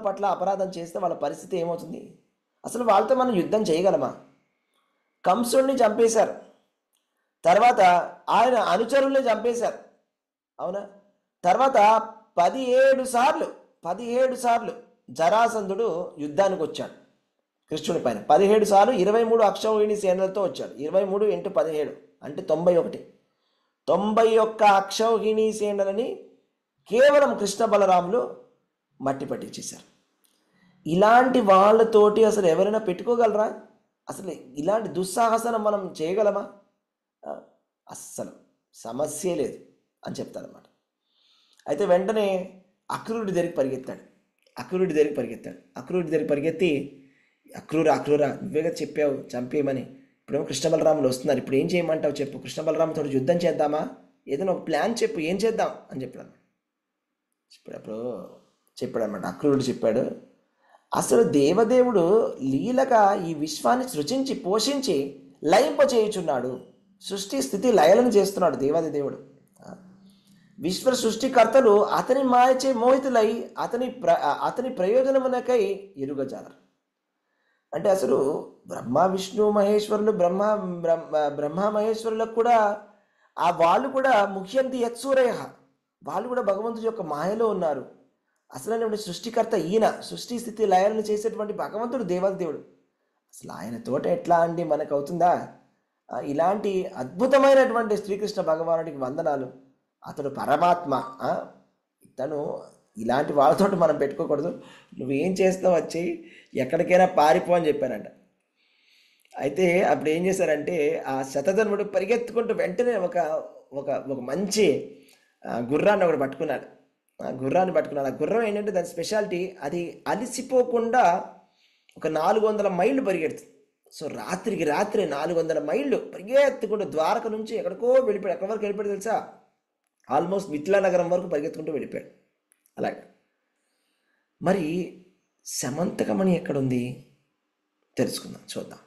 పట్ల అపరాధం చేస్తే వాళ్ళ పరిస్థితి ఏమవుతుంది? అసలు వాళ్ళతో మనం యుద్ధం చేయగలమా? కంసుడిని చంపేశారు, తర్వాత ఆయన అనుచరుల్ని చంపేశారు. అవునా? తర్వాత 17 సార్లు జరాసంధుడు యుద్ధానికి వచ్చాడు కృష్ణుడి పైన. 17 సార్లు 23 అక్షౌహిణి సేనలతో వచ్చాడు. 23 × 17 అంటే 91 అక్షౌహిణి సేనలని కేవలం కృష్ణ బలరాములు మట్టి పట్టించేశారు. ఇలాంటి వాళ్ళతోటి అసలు ఎవరైనా పెట్టుకోగలరా? అసలు ఇలాంటి దుస్సాహసనం మనం చేయగలమా? అస్సలు సమస్యే లేదు అని చెప్తారన్నమాట. అయితే వెంటనే అక్రూరుడి దగ్గరికి పరిగెత్తాడు. అక్రూరుడి దగ్గరికి పరిగెత్తి అక్రూరా నువ్వేగా చెప్పావు చంపేయమని, ఇప్పుడేమో కృష్ణ బలరాములు వస్తున్నారు, ఇప్పుడు ఏం చేయమంటావు చెప్పు, కృష్ణ బలరాముతో యుద్ధం చేద్దామా, ఏదైనా ఒక ప్లాన్ చెప్పు, ఏం చేద్దాం అని చెప్పాడు. చెప్పాడన్నమాట. అక్రూరుడు చెప్పాడు, అసలు దేవదేవుడు లీలగా ఈ విశ్వాన్ని సృజించి పోషించి లయింపచేయుచున్నాడు. సృష్టి స్థితి లయలను చేస్తున్నాడు దేవాది దేవుడు. విశ్వ సృష్టికర్తలు అతని మాయచే మోహితులై అతని ప్రయోజనమునకై ఎరుగజాలరు. అంటే అసలు బ్రహ్మ విష్ణు మహేశ్వరులు బ్రహ్మ మహేశ్వరులకు కూడా వాళ్ళు కూడా ముఖ్యంతి యత్సూరయ, వాళ్ళు కూడా భగవంతుడి యొక్క మాయలో ఉన్నారు. అసలు సృష్టికర్త ఈయన, సృష్టి స్థితి లయాలను చేసేటువంటి భగవంతుడు దేవాది దేవుడు. అసలు ఆయన తోట ఎట్లా అండి మనకు అవుతుందా? ఇలాంటి అద్భుతమైనటువంటి శ్రీకృష్ణ భగవానుడికి వందనాలు. అతడు పరమాత్మ. తను ఇలాంటి వాళ్ళతో మనం పెట్టుకోకూడదు. నువ్వేం చేస్తావు వచ్చి ఎక్కడికైనా పారిపో అని చెప్పానంట. అయితే అప్పుడు ఏం చేశారంటే ఆ శతధనుడు పరిగెత్తుకుంటూ వెంటనే ఒక మంచి గుర్రాన్ని ఒకటి పట్టుకున్నాడు. ఆ గుర్రం ఏంటంటే దాని స్పెషాలిటీ, అది అలిసిపోకుండా ఒక 400 మైళ్ళు పరిగెడుతుంది. సో రాత్రికి రాత్రే 400 మైళ్ళు పరిగెత్తుకుంటూ ద్వారక నుంచి ఎక్కడికో వెళ్ళిపోయాడు. ఎక్కడి వరకు వెళ్ళిపోయాడు తెలుసా? ఆల్మోస్ట్ మిథిలా నగరం వరకు పరిగెత్తుకుంటూ వెళ్ళిపోయాడు. అలాగే మరి సమంతకమణి ఎక్కడుంది తెలుసుకుందాం, చూద్దాం.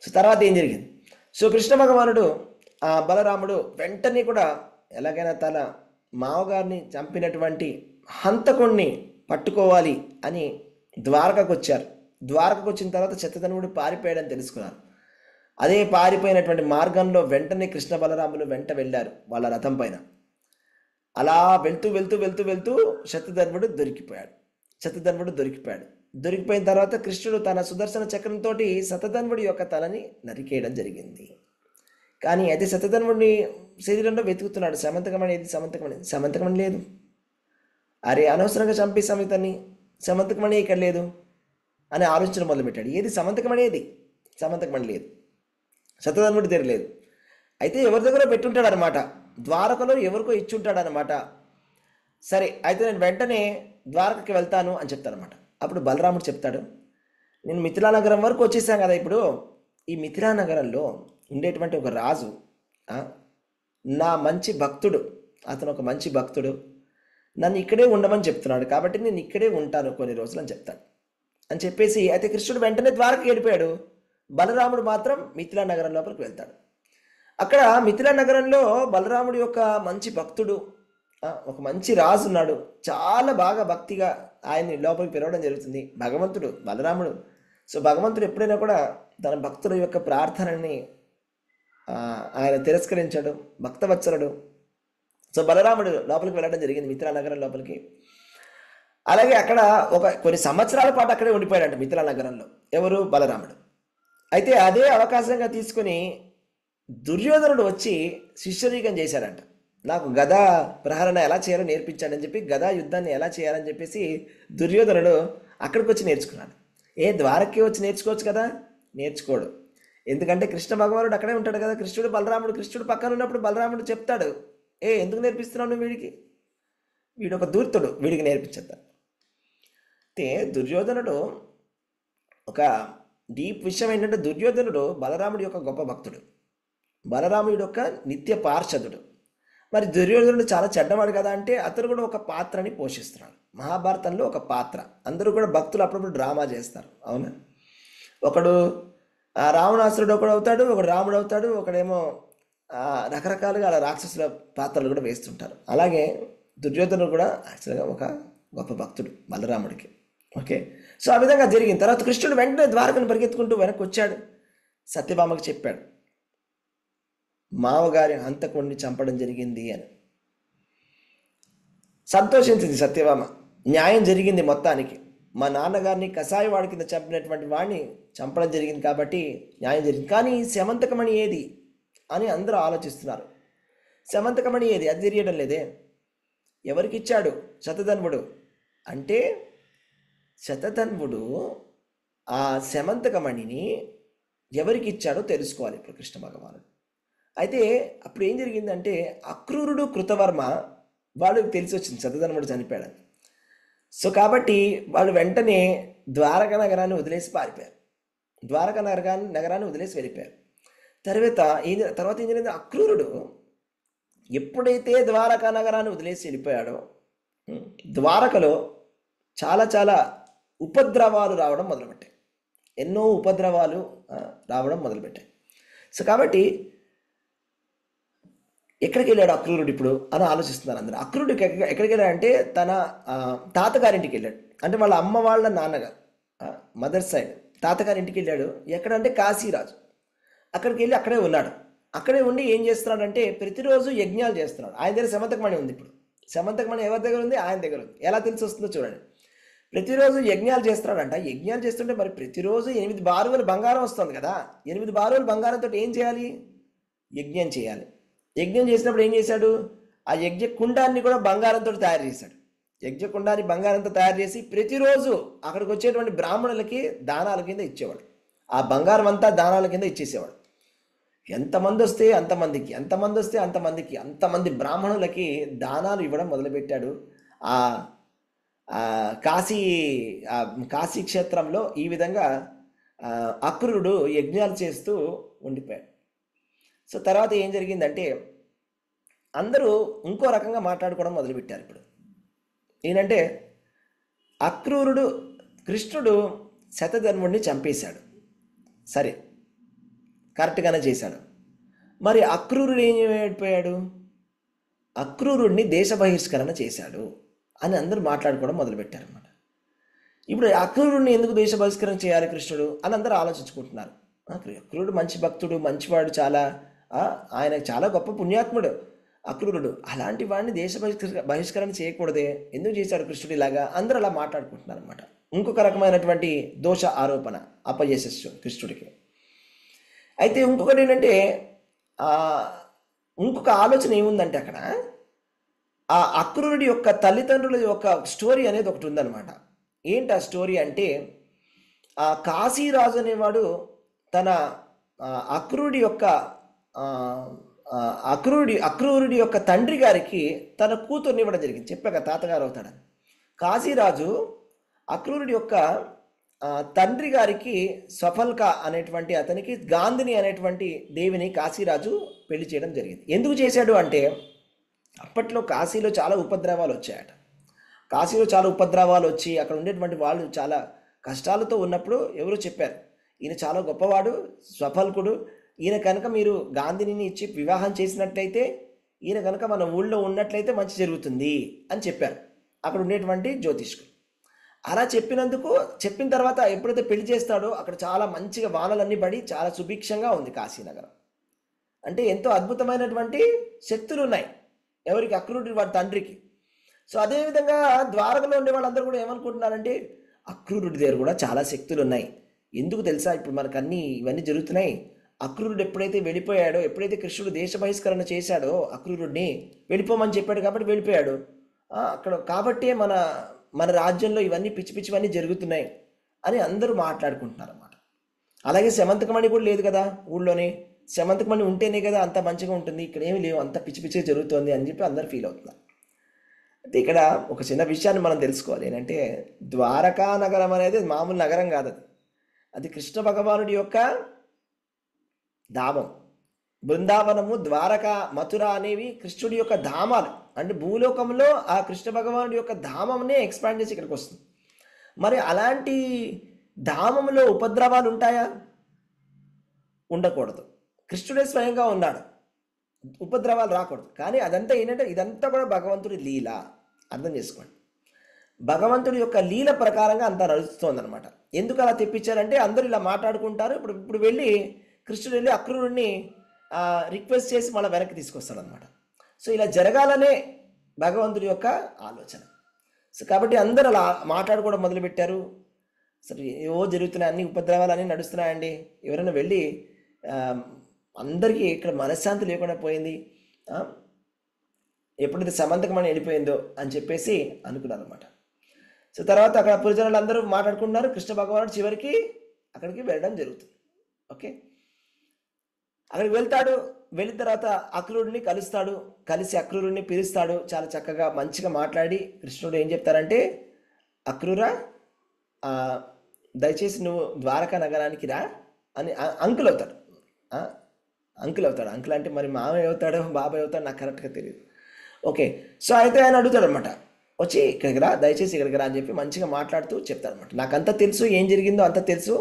సో తర్వాత ఏం జరిగింది? సో కృష్ణ భగవానుడు బలరాముడు వెంటనే కూడా ఎలాగైనా తన మావగారిని చంపినటువంటి హంతకుణ్ణి పట్టుకోవాలి అని ద్వారకకు వచ్చారు. ద్వారకకు వచ్చిన తర్వాత శతధనుడు పారిపోయాడని తెలుసుకున్నారు. అదే పారిపోయినటువంటి మార్గంలో వెంటనే కృష్ణ బలరాములు వెంట వెళ్ళారు వాళ్ళ రథం పైన. అలా వెళ్తూ శతధనుడు దొరికిపోయాడు. దొరికిపోయిన తర్వాత కృష్ణుడు తన సుదర్శన చక్రంతో శతధనుడి యొక్క తలని నరికేయడం జరిగింది. కానీ అయితే సత్యధర్ముడిని శరీరంలో వెతుకుతున్నాడు. సమంతకమణి ఏది, సమంతకమణి, సమంతకమణి లేదు. అరే అనవసరంగా చంపేశాం ఇతన్ని, సమంతకమణి ఇక్కడ లేదు అని ఆలోచన మొదలుపెట్టాడు. ఏది సమంతకమణి, ఏది సమంతకమణి లేదు, సత్యధర్ముడి దగ్గర లేదు. అయితే ఎవరి దగ్గర పెట్టుంటాడు అనమాట, ద్వారకలో ఎవరికో ఇచ్చుంటాడు అనమాట. సరే అయితే నేను వెంటనే ద్వారకకి వెళ్తాను అని చెప్తానమాట. అప్పుడు బలరాముడు చెప్తాడు, నేను మిథిలా నగరం వరకు వచ్చేసాను కదా, ఇప్పుడు ఈ మిథిలా నగరంలో ఉండేటువంటి ఒక రాజు నా మంచి భక్తుడు, అతను ఒక మంచి భక్తుడు, నన్ను ఇక్కడే ఉండమని చెప్తున్నాడు, కాబట్టి నేను ఇక్కడే ఉంటాను కొన్ని రోజులు అని చెప్తాడు. అని చెప్పేసి అయితే కృష్ణుడు వెంటనే ద్వారకకి వెళ్ళిపోయాడు. బలరాముడు మాత్రం మిథిలా నగరం లోపలికి వెళ్తాడు. అక్కడ మిథిలా నగరంలో బలరాముడి యొక్క మంచి భక్తుడు, ఒక మంచి రాజు ఉన్నాడు. చాలా బాగా భక్తిగా ఆయన్ని లోపలికి పిలవడం జరుగుతుంది. భగవంతుడు బలరాముడు. సో భగవంతుడు ఎప్పుడైనా కూడా తన భక్తుల యొక్క ప్రార్థనని ఆయన తిరస్కరించాడు, భక్తవత్సలుడు. సో బలరాముడు లోపలికి వెళ్ళడం జరిగింది మిథిలా నగరం లోపలికి. అలాగే అక్కడ కొన్ని సంవత్సరాల పాటు అక్కడే ఉండిపోయాడంట మిథిలా నగరంలో. ఎవరు? బలరాముడు. అయితే అదే అవకాశంగా తీసుకుని దుర్యోధనుడు వచ్చి శిష్యరీకం చేశాడంట. నాకు గదా ప్రహరణ ఎలా చేయాలో నేర్పించాడని చెప్పి, గదా యుద్ధాన్ని ఎలా చేయాలని చెప్పేసి దుర్యోధనుడు అక్కడికి వచ్చి నేర్చుకున్నాడు. ద్వారకి వచ్చి నేర్చుకోవచ్చు కదా, నేర్చుకోడు. ఎందుకంటే కృష్ణ భగవానుడు అక్కడే ఉంటాడు కదా. కృష్ణుడు పక్కన ఉన్నప్పుడు బలరాముడు చెప్తాడు, ఎందుకు నేర్పిస్తున్నావు నువ్వు వీడికి, వీడు ఒక దూర్తుడు, వీడికి నేర్పించేద్దాం. అయితే దుర్యోధనుడు ఒక డీప్ విషయం ఏంటంటే, దుర్యోధనుడు బలరాముడి యొక్క గొప్ప భక్తుడు, బలరాముడి యొక్క నిత్య పార్షదుడు. మరి దుర్యోధనుడు చాలా చెడ్డవాడు కదా అంటే, అతను కూడా ఒక పాత్రని పోషిస్తున్నాడు. మహాభారతంలో ఒక పాత్ర. అందరూ కూడా భక్తులు అప్పుడప్పుడు డ్రామా చేస్తారు, అవునా? ఒకడు రావణాసురుడు ఒకడు అవుతాడు, ఒకడు రాముడు అవుతాడు, ఒకడేమో రకరకాలుగా అలా రాక్షసుల పాత్రలు కూడా వేస్తుంటారు. అలాగే దుర్యోధనుడు కూడా యాక్చువల్గా ఒక గొప్ప భక్తుడు బలరాముడికి. ఓకే, సో ఆ విధంగా జరిగిన తర్వాత కృష్ణుడు వెంటనే ద్వారకను పరిగెత్తుకుంటూ వెనక్కి వచ్చాడు. సత్యభామకి చెప్పాడు, మావగారి హంతకుడిని చంపడం జరిగింది అని. సంతోషించింది సత్యభామ. న్యాయం జరిగింది మొత్తానికి. మా నాన్నగారిని కషాయవాడి కింద చంపినటువంటి వాడిని చంపడం జరిగింది కాబట్టి న్యాయం జరిగింది. కానీ శమంతకమణి ఏది అని అందరూ ఆలోచిస్తున్నారు. శమంతకమణి ఏది, అది తెలియడం లేదే. ఎవరికి ఇచ్చాడు? శతధన్వుడు. అంటే శతధన్వుడు ఆ శమంతకమణిని ఎవరికి ఇచ్చాడో తెలుసుకోవాలి ఇప్పుడు కృష్ణ భగవానుడు. అయితే అప్పుడు ఏం జరిగిందంటే, అక్రూరుడు కృతవర్మ వాళ్ళకి తెలిసి వచ్చింది శతధన్వుడు చనిపోయాడని. సో కాబట్టి వాళ్ళు వెంటనే ద్వారకా నగరాన్ని వదిలేసి పారిపోయారు. ద్వారకా నగరాన్ని వదిలేసి వెళ్ళిపోయారు. తర్వాత ఏం జరిగింది, అక్రూరుడు ఎప్పుడైతే ద్వారకా నగరాన్ని వదిలేసి వెళ్ళిపోయాడో, ద్వారకలో చాలా చాలా ఉపద్రవాలు రావడం మొదలుపెట్టాయి. ఎన్నో ఉపద్రవాలు రావడం మొదలుపెట్టాయి. సో కాబట్టి ఎక్కడికి వెళ్ళాడు అక్రూరుడు ఇప్పుడు అని ఆలోచిస్తున్నారు అందరూ. అక్రూరుడికి ఎక్కడికి వెళ్ళాడంటే తన తాతగారింటికి వెళ్ళాడు. అంటే వాళ్ళ అమ్మ వాళ్ళ నాన్నగారు, మదర్ సైడ్ తాతగారింటికి వెళ్ళాడు. ఎక్కడంటే కాశీరాజు. అక్కడికి వెళ్ళి అక్కడే ఉన్నాడు. అక్కడే ఉండి ఏం చేస్తున్నాడంటే ప్రతిరోజు యజ్ఞాలు చేస్తున్నాడు. ఆయన దగ్గర శమంతకమణి ఉంది. ఇప్పుడు శమంతకమణి ఎవరి దగ్గర ఉంది? ఆయన దగ్గర ఉంది. ఎలా తెలిసి వస్తుందో చూడండి. ప్రతిరోజు యజ్ఞాలు చేస్తున్నాడంట. యజ్ఞాలు చేస్తుంటే మరి ప్రతిరోజు 8 బారువుల బంగారం వస్తుంది కదా. 8 బారువుల బంగారంతో ఏం చేయాలి? యజ్ఞం చేయాలి. యజ్ఞం చేసినప్పుడు ఏం చేశాడు? ఆ యజ్ఞ కుండాన్ని కూడా బంగారంతో తయారు చేశాడు. యజ్ఞ కుండాన్ని బంగారంతో తయారు చేసి ప్రతిరోజు అక్కడికి వచ్చేటువంటి బ్రాహ్మణులకి దానాల కింద ఇచ్చేవాడు. ఆ బంగారం అంతా దానాల కింద ఇచ్చేసేవాడు. ఎంతమంది వస్తే అంతమందికి, ఎంతమంది వస్తే అంతమందికి, అంతమంది బ్రాహ్మణులకి దానాలు ఇవ్వడం మొదలుపెట్టాడు. కాశీ క్షేత్రంలో ఈ విధంగా అక్రూరుడు యజ్ఞాలు చేస్తూ ఉండిపోయాడు. సో తర్వాత ఏం జరిగిందంటే అందరూ ఇంకో రకంగా మాట్లాడుకోవడం మొదలుపెట్టారు. ఇప్పుడు ఏంటంటే కృష్ణుడు శతధన్వుడిని చంపేశాడు, సరే కరెక్ట్గానే చేశాడు. మరి అక్రూరుడు ఏం అయిపోయాడు? అక్రూరుడిని దేశ బహిష్కరణ చేశాడు అని అందరూ మాట్లాడుకోవడం మొదలుపెట్టారన్నమాట. ఇప్పుడు అక్రూరుడిని ఎందుకు దేశ బహిష్కరణ చేయాలి కృష్ణుడు అని అందరూ ఆలోచించుకుంటున్నారు. అక్రూరుడు మంచి భక్తుడు, మంచివాడు, ఆయన చాలా గొప్ప పుణ్యాత్ముడు అక్రూరుడు. అలాంటి వాడిని దేశ బహిష్కరణ చేయకూడదే, ఎందుకు చేశాడు కృష్ణుడు ఇలాగా? అందరూ అలా మాట్లాడుకుంటున్నారు అనమాట. ఇంకొక రకమైనటువంటి దోష ఆరోపణ, అపయశస్సు కృష్ణుడికి. అయితే ఇంకొకటి ఏంటంటే ఆ, ఇంకొక ఆలోచన ఏముందంటే అక్కడ ఆ అక్రూరుడి యొక్క తల్లిదండ్రుల యొక్క స్టోరీ అనేది ఒకటి ఉందన్నమాట. ఏంటి ఆ స్టోరీ అంటే, ఆ కాశీరాజు అనేవాడు తన ఆ, అక్రూరుడి యొక్క ఆ, ఆ, అక్రూరుడి యొక్క తండ్రి గారికి తన కూతుర్ని ఇవ్వడం జరిగింది. చెప్పాక తాతగారు అవుతాడని. కాశీరాజు అక్రూరుడి యొక్క తండ్రి గారికి స్వఫల్క అనేటువంటి అతనికి గాంధిని అనేటువంటి దేవిని కాశీరాజు పెళ్లి చేయడం జరిగింది. ఎందుకు చేశాడు అంటే, అప్పట్లో కాశీలో చాలా ఉపద్రవాలు వచ్చాయట. కాశీలో చాలా ఉపద్రవాలు వచ్చి అక్కడ ఉండేటువంటి వాళ్ళు చాలా కష్టాలతో ఉన్నప్పుడు ఎవరో చెప్పారు, ఈయన చాలా గొప్పవాడు, స్వఫల్కుడు, ఈయన కనుక మీరు గాంధిని ఇచ్చి వివాహం చేసినట్లయితే, ఈయన కనుక మన ఊళ్ళో ఉన్నట్లయితే మంచి జరుగుతుంది అని చెప్పారు అక్కడ ఉండేటువంటి జ్యోతిష్కులు. అలా చెప్పిన తర్వాత ఎప్పుడైతే పెళ్లి చేస్తాడో అక్కడ చాలా మంచిగా వానలన్నీ పడి చాలా సుభిక్షంగా ఉంది కాశీనగరం. అంటే ఎంతో అద్భుతమైనటువంటి శక్తులు ఉన్నాయి ఎవరికి? అక్రూరుడి వాడి తండ్రికి. సో అదేవిధంగా ద్వారకలో ఉండే వాళ్ళందరూ కూడా ఏమనుకుంటున్నారంటే, అక్రూరుడి దగ్గర కూడా చాలా శక్తులు ఉన్నాయి. ఎందుకు తెలుసా? ఇప్పుడు మనకు ఇవన్నీ జరుగుతున్నాయి. అక్రూరుడు ఎప్పుడైతే వెళ్ళిపోయాడో, ఎప్పుడైతే కృష్ణుడు దేశ బహిష్కరణ చేశాడో అక్రూరుడిని, వెళ్ళిపోమని చెప్పాడు కాబట్టి వెళ్ళిపోయాడు. అక్కడ కాబట్టే మన రాజ్యంలో ఇవన్నీ పిచ్చి పిచ్చివన్నీ జరుగుతున్నాయి అని అందరూ మాట్లాడుకుంటున్నారు అన్నమాట. అలాగే శమంతకమణి కూడా లేదు కదా ఊళ్ళోనే. శమంతకమణి ఉంటేనే కదా అంత మంచిగా ఉంటుంది, ఇక్కడ ఏమి లేవు, అంత పిచ్చి పిచ్చిగా జరుగుతుంది అని చెప్పి అందరు ఫీల్ అవుతున్నారు. అయితే ఇక్కడ ఒక చిన్న విషయాన్ని మనం తెలుసుకోవాలి. ఏంటంటే, ద్వారకా నగరం అనేది మామూలు నగరం కాదు. అది కృష్ణ భగవానుడి యొక్క ధామం. బృందావనము, ద్వారక, మథుర అనేవి కృష్ణుడి యొక్క ధామాలు. అంటే భూలోకంలో ఆ కృష్ణ భగవానుడి యొక్క ధామంనే ఎక్స్పాండ్ చేసి ఇక్కడికి వస్తుంది. మరి అలాంటి ధామంలో ఉపద్రవాలు ఉంటాయా? ఉండకూడదు. కృష్ణుడే స్వయంగా ఉన్నాడు, ఉపద్రవాలు రాకూడదు. కానీ అదంతా ఏంటంటే, ఇదంతా కూడా భగవంతుడి లీల. అర్థం చేసుకోండి, భగవంతుడి యొక్క లీల ప్రకారంగా అంతా నడుస్తోందనమాట. ఎందుకు అలా తెప్పించారంటే, అందరూ ఇలా మాట్లాడుకుంటారు. ఇప్పుడు వెళ్ళి కృష్ణుడు వెళ్ళి అక్రూరుడిని రిక్వెస్ట్ చేసి మళ్ళీ వెనక్కి తీసుకొస్తాడు అనమాట. సో ఇలా జరగాలనే భగవంతుడి యొక్క ఆలోచన. సో కాబట్టి అందరూ అలా మాట్లాడుకోవడం మొదలుపెట్టారు. సరే ఏవో జరుగుతున్నాయి, అన్ని ఉపద్రవాలు అన్నీ నడుస్తున్నాయండి. ఎవరైనా వెళ్ళి అందరికీ ఇక్కడ మనశ్శాంతి లేకుండా పోయింది, ఎప్పుడైతే సమంతకమని వెళ్ళిపోయిందో అని చెప్పేసి అనుకున్నారు అనమాట. సో తర్వాత అక్కడ పురజనులు అందరూ మాట్లాడుకుంటున్నారు. కృష్ణ భగవానుడు చివరికి అక్కడికి వెళ్ళడం జరుగుతుంది. ఓకే, అక్కడికి వెళ్తాడు. వెళ్ళిన తర్వాత అక్రూరుడిని కలుస్తాడు. కలిసి అక్రూరుడిని పిలుస్తాడు. చాలా చక్కగా మంచిగా మాట్లాడి కృష్ణుడు ఏం చెప్తారంటే, అక్రూరా, దయచేసి నువ్వు ద్వారకా నగరానికి రా అని అంకుల్ అవుతాడు. అంకుల్ అవుతాడు. అంకుల్ అంటే మరి మామయ్య అవుతాడో బాబాయ్ అవుతాడో నాకు కరెక్ట్గా తెలియదు. ఓకే, సో అయితే ఆయన అడుగుతాడు అనమాట, వచ్చి ఇక్కడికి రా, దయచేసి ఇక్కడికి రా అని చెప్పి మంచిగా మాట్లాడుతూ చెప్తాడనమాట. నాకంతా తెలుసు, ఏం జరిగిందో అంతా తెలుసు.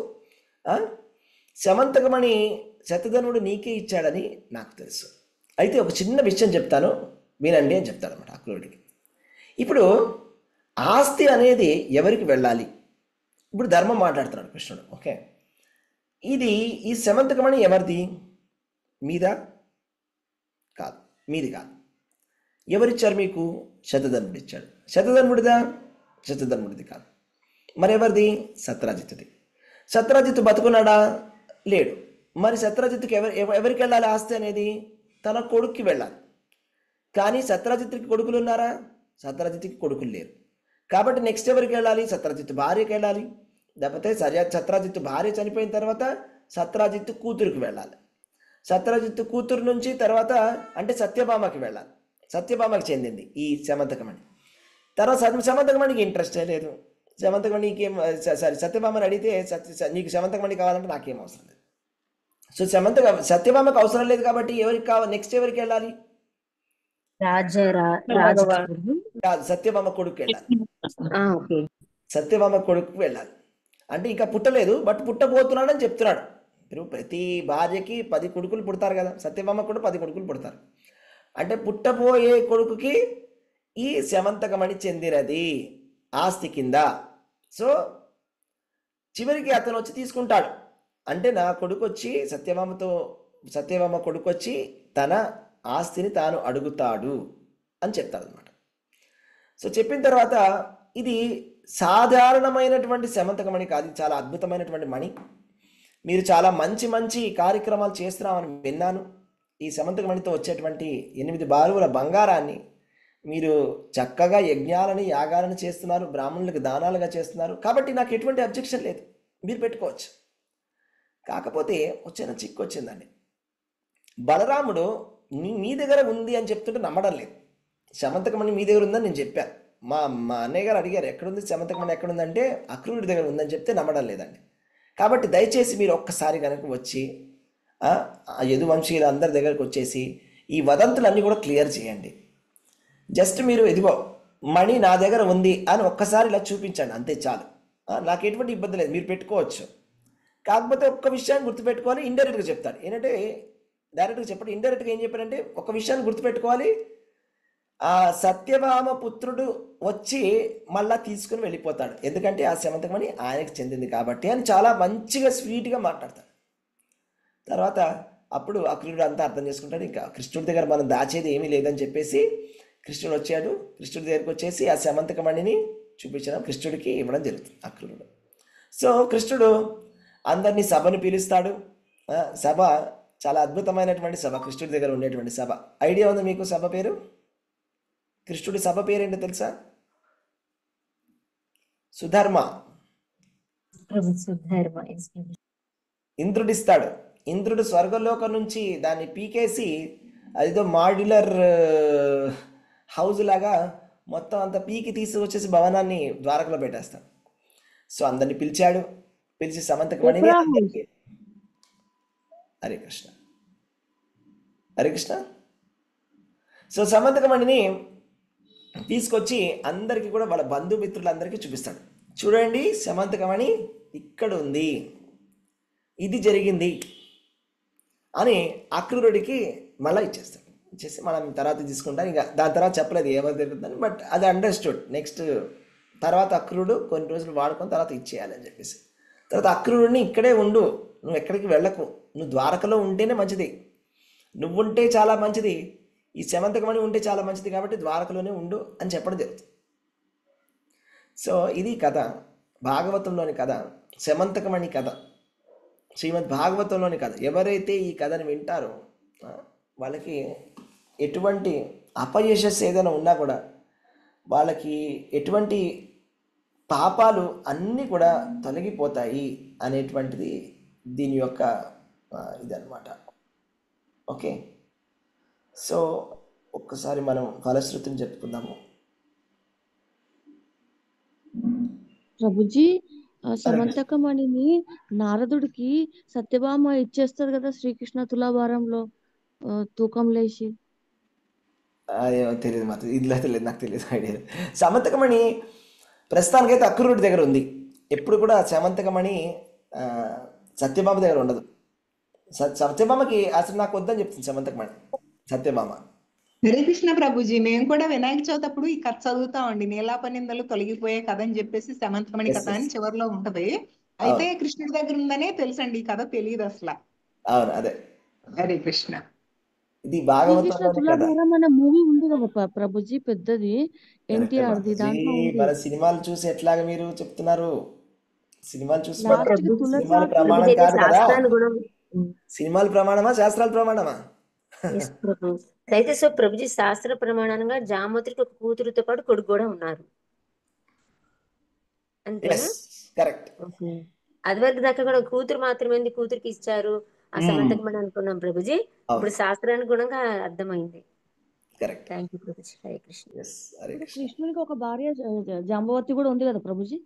శమంతకమణి శతధనుడు నీకే ఇచ్చాడని నాకు తెలుసు. అయితే ఒక చిన్న విషయం చెప్తాను వినండి అని చెప్తాడనమాట అక్రూరుడికి. ఇప్పుడు ఆస్తి అనేది ఎవరికి వెళ్ళాలి? ఇప్పుడు ధర్మం మాట్లాడుతున్నాడు కృష్ణుడు. ఓకే, ఈ శమంతకమణి ఎవరిది? మీదా? కాదు, మీది కాదు. ఎవరిచ్చారు మీకు? శతధన్వుడు ఇచ్చాడు. శతధన్వుడిదా? శతధన్వుడిది కాదు. మరెవరిది? సత్రాజిత్తుది. సత్రాజిత్తు బతుకున్నాడా? లేడు. మరి సత్రాజిత్తుకి ఎవరికి వెళ్ళాలి ఆస్తి అనేది? తన కొడుక్కి వెళ్ళాలి. కానీ సత్రాజిత్తుకి కొడుకులు ఉన్నారా? సత్రాజిత్తుకి కొడుకులు లేరు. కాబట్టి నెక్స్ట్ ఎవరికి వెళ్ళాలి? సత్రాజిత్తు భార్యకి వెళ్ళాలి. లేకపోతే సత్రాజిత్తు భార్య చనిపోయిన తర్వాత సత్రాజిత్తు కూతురికి వెళ్ళాలి. సత్రాజిత్తు కూతురు నుంచి తర్వాత అంటే సత్యభామకి వెళ్ళాలి. సత్యభామకి చెందింది ఈ శమంతకమణి. తర్వాత శమంతకమణికి ఇంట్రెస్టే లేదు. శమంతకమణికి సత్యభామని అడిగితే నీకు శమంతకమణి కావాలంటే నాకేం అవసరం లేదు. సో సత్యభామకు అవసరం లేదు కాబట్టి ఎవరికి కావాలి? నెక్స్ట్ ఎవరికి వెళ్ళాలి? సత్యభామ కొడుకు వెళ్ళాలి. సత్యభామ కొడుకు వెళ్ళాలి. అంటే ఇంకా పుట్టలేదు, బట్ పుట్టబోతున్నాడని చెప్తున్నాడు. ఇప్పుడు ప్రతి భార్యకి 10 కొడుకులు పుడతారు కదా, సత్యభామ కూడా 10 కొడుకులు పుడతారు. అంటే పుట్టబోయే కొడుకుకి ఈ శమంతకమణి చెందినది ఆస్తి కింద. సో చివరికి అతను వచ్చి తీసుకుంటాడు. అంటే నా కొడుకు వచ్చి సత్యభామ కొడుకు వచ్చి తన ఆస్తిని తాను అడుగుతాడు అని చెప్తాడు అనమాట. సో చెప్పిన తర్వాత ఇది సాధారణమైనటువంటి శమంతకమణి కాదు, చాలా అద్భుతమైనటువంటి మణి. మీరు చాలా మంచి మంచి కార్యక్రమాలు చేస్తున్నామని విన్నాను. ఈ సమంతకమణితో వచ్చేటువంటి 8 బారువుల బంగారాన్ని మీరు చక్కగా యజ్ఞాలని యాగాలను చేస్తున్నారు, బ్రాహ్మణులకు దానాలుగా చేస్తున్నారు, కాబట్టి నాకు ఎటువంటి అబ్జెక్షన్ లేదు, మీరు పెట్టుకోవచ్చు. కాకపోతే వచ్చిన చిక్కు వచ్చిందండి. బలరాముడు మీ దగ్గర ఉంది అని చెప్తుంటే నమ్మడం లేదు. సమంతకమణి మీ దగ్గర ఉందని నేను చెప్పాను. మా మా అన్నయ్య గారు అడిగారు ఎక్కడుంది సమంతకమణి ఎక్కడుందంటే అక్రూరుడి దగ్గర ఉందని చెప్తే నమ్మడం లేదండి. కాబట్టి దయచేసి మీరు ఒక్కసారి కనుక వచ్చి ఆ యదువంశీయులు అందరి దగ్గరకు వచ్చేసి ఈ వదంతులన్నీ కూడా క్లియర్ చేయండి. జస్ట్ మీరు ఇదిగో మణి నా దగ్గర ఉంది అని ఒక్కసారి ఇలా చూపించండి, అంతే చాలు. నాకు ఎటువంటి ఇబ్బంది లేదు, మీరు పెట్టుకోవచ్చు. కాకపోతే ఒక్క విషయాన్ని గుర్తుపెట్టుకోవాలి, ఇండైరెక్ట్గా చెప్తాడు. ఏంటంటే డైరెక్ట్గా చెప్పండి, ఇండైరెక్ట్గా ఏం చెప్పారంటే ఒక విషయాన్ని గుర్తుపెట్టుకోవాలి, ఆ సత్యభామ పుత్రుడు వచ్చి మళ్ళా తీసుకుని వెళ్ళిపోతాడు, ఎందుకంటే ఆ సమంతకమణి ఆయనకు చెందింది కాబట్టి అని చాలా మంచిగా స్వీట్గా మాట్లాడతాడు. తర్వాత అప్పుడు అక్రూరుడు అంతా అర్థం చేసుకుంటాడు, ఇంకా కృష్ణుడి దగ్గర మనం దాచేది ఏమీ లేదని చెప్పేసి కృష్ణుడు వచ్చాడు. కృష్ణుడి దగ్గరకు వచ్చేసి ఆ సమంతకమణిని చూపించడం, కృష్ణుడికి ఇవ్వడం జరుగుతుంది అక్రూరుడు. సో కృష్ణుడు అందరినీ సభను పిలుస్తాడు. సభ చాలా అద్భుతమైనటువంటి సభ, కృష్ణుడి దగ్గర ఉండేటువంటి సభ. ఐడియా ఉందా మీకు సభ పేరు? కృష్ణుడి సభ పేరేంటో తెలుసా? సుధర్మ. ఇంద్రుడిస్తాడు. ఇంద్రుడు స్వర్గలోకం నుంచి దాన్ని పీకేసి అదిదో మాడ్యులర్ హౌస్ లాగా మొత్తం అంతా పీకి తీసుకొచ్చేసి భవనాన్ని ద్వారకలో పెట్టేస్తాడు. సో అందరిని పిలిచాడు. పిలిచి సమంతకమణిని అందరికీ హరే కృష్ణ హరే కృష్ణ. సో సమంతకమణిని తీసుకొచ్చి అందరికీ కూడా వాళ్ళ బంధుమిత్రులందరికీ చూపిస్తాడు. చూడండి సమంతకమణి ఇక్కడ ఉంది, ఇది జరిగింది అని అక్రూరుడికి మళ్ళీ ఇచ్చేస్తాడు. ఇచ్చేసి మనం తర్వాత తీసుకుంటాం. ఇంకా దాని తర్వాత చెప్పలేదు ఏమైనా జరుగుతుందని, బట్ అది అండర్స్టూడ్. నెక్స్ట్ తర్వాత అక్రూరుడు కొన్ని రోజులు వాడుకొని తర్వాత ఇచ్చేయాలని చెప్పేసి, తర్వాత అక్రూరుడిని ఇక్కడే ఉండు, నువ్వు ఎక్కడికి వెళ్ళకు, నువ్వు ద్వారకలో ఉంటేనే మంచిది, నువ్వుంటే చాలా మంచిది, ఈ సమంతకమణి ఉంటే చాలా మంచిది, కాబట్టి ద్వారకలోనే ఉండు అని చెప్పడం జరుగుతుంది. సో ఇది కథ, భాగవతంలోని కథ, సమంతకమణి కథ, శ్రీమద్ భాగవతంలోని కథ. ఎవరైతే ఈ కథను వింటారో వాళ్ళకి ఎటువంటి అపయశస్సు ఏదైనా ఉన్నా కూడా, వాళ్ళకి ఎటువంటి పాపాలు అన్నీ కూడా తొలగిపోతాయి అనేటువంటిది దీని యొక్క ఇదన్నమాట. ఓకే, సో ఒక్కసారి మనం ఫలశ్రుతిని చెప్పుకుందాము. ప్రభుజీ సమంతకమణిని నారదుడికి సత్యభామ ఇచ్చేస్తారు కదా శ్రీకృష్ణ తులాభారంలో తూకం లేచి. అదేమో తెలియదు మాత్రం, ఇదిలో తెలియదు, నాకు తెలియదు, ఐడియా. సమంతకమణి ప్రస్తుతానికైతే అక్రూరుడి దగ్గర ఉంది. ఎప్పుడు కూడా సమంతకమణి సత్యభామ దగ్గర ఉండదు. సత్యభామకి అసలు నాకు వద్దని చెప్తుంది సమంతకమణి, సత్యభామ. హరే కృష్ణ ప్రభుజీ, మేము కూడా వినాయక చవితి అప్పుడు ఈ కథ చదువుతామండి. నీలాపనిందలు తొలగిపోయే కథ అని చెప్పేసి సమంతకమణి కథ అని చివరిలో ఉంటది. అయితే కృష్ణుడి దగ్గర ఉందనే తెలుసండి, ఈ కథ తెలియదు అసలు. అవును, అదే హరే కృష్ణ. ఇది శ్రీకృష్ణ భాగవతంలోని కథ. తులాభారం అనే మూవీ ఉంది కదా ప్రభుజీ, పెద్దది, ఎన్టీఆర్ ది. దాంట్లో ఉంది. మన సినిమాలు చూసి ఎట్లాగా మీరు చెప్తున్నారు? సినిమాలు చూసి లాస్ట్ కి సినిమాలు తులసి ప్రమాణం కాదు కదా. శాస్త్రాలు కూడా సినిమాలు ప్రమాణమా, శాస్త్రాలు ప్రమాణమా? ఎస్ ప్రభు. అయితే సో ప్రభుజీ శాస్త్ర ప్రమాణంగా జామోత్రికి ఒక కూతురుతో పాటు కొడుకు కూడా ఉన్నారు, అంతేనా? కరెక్ట్. ఓకే, అది వరకు దాకా కూడా కూతురు మాత్రమే ఉంది, కూతురికి ఇచ్చారు ఆ సమంతకమణి అనుకున్నాం ప్రభుజీ. ఇప్పుడు శాస్త్రానుగుణంగా అర్థమైంది. Correct. Thank you Prabhuji. Hare Krishna. Hare Krishna. కృష్ణునికి ఒక భార్య జాంబవతి కూడా ఉంది కదా ప్రభుజీ.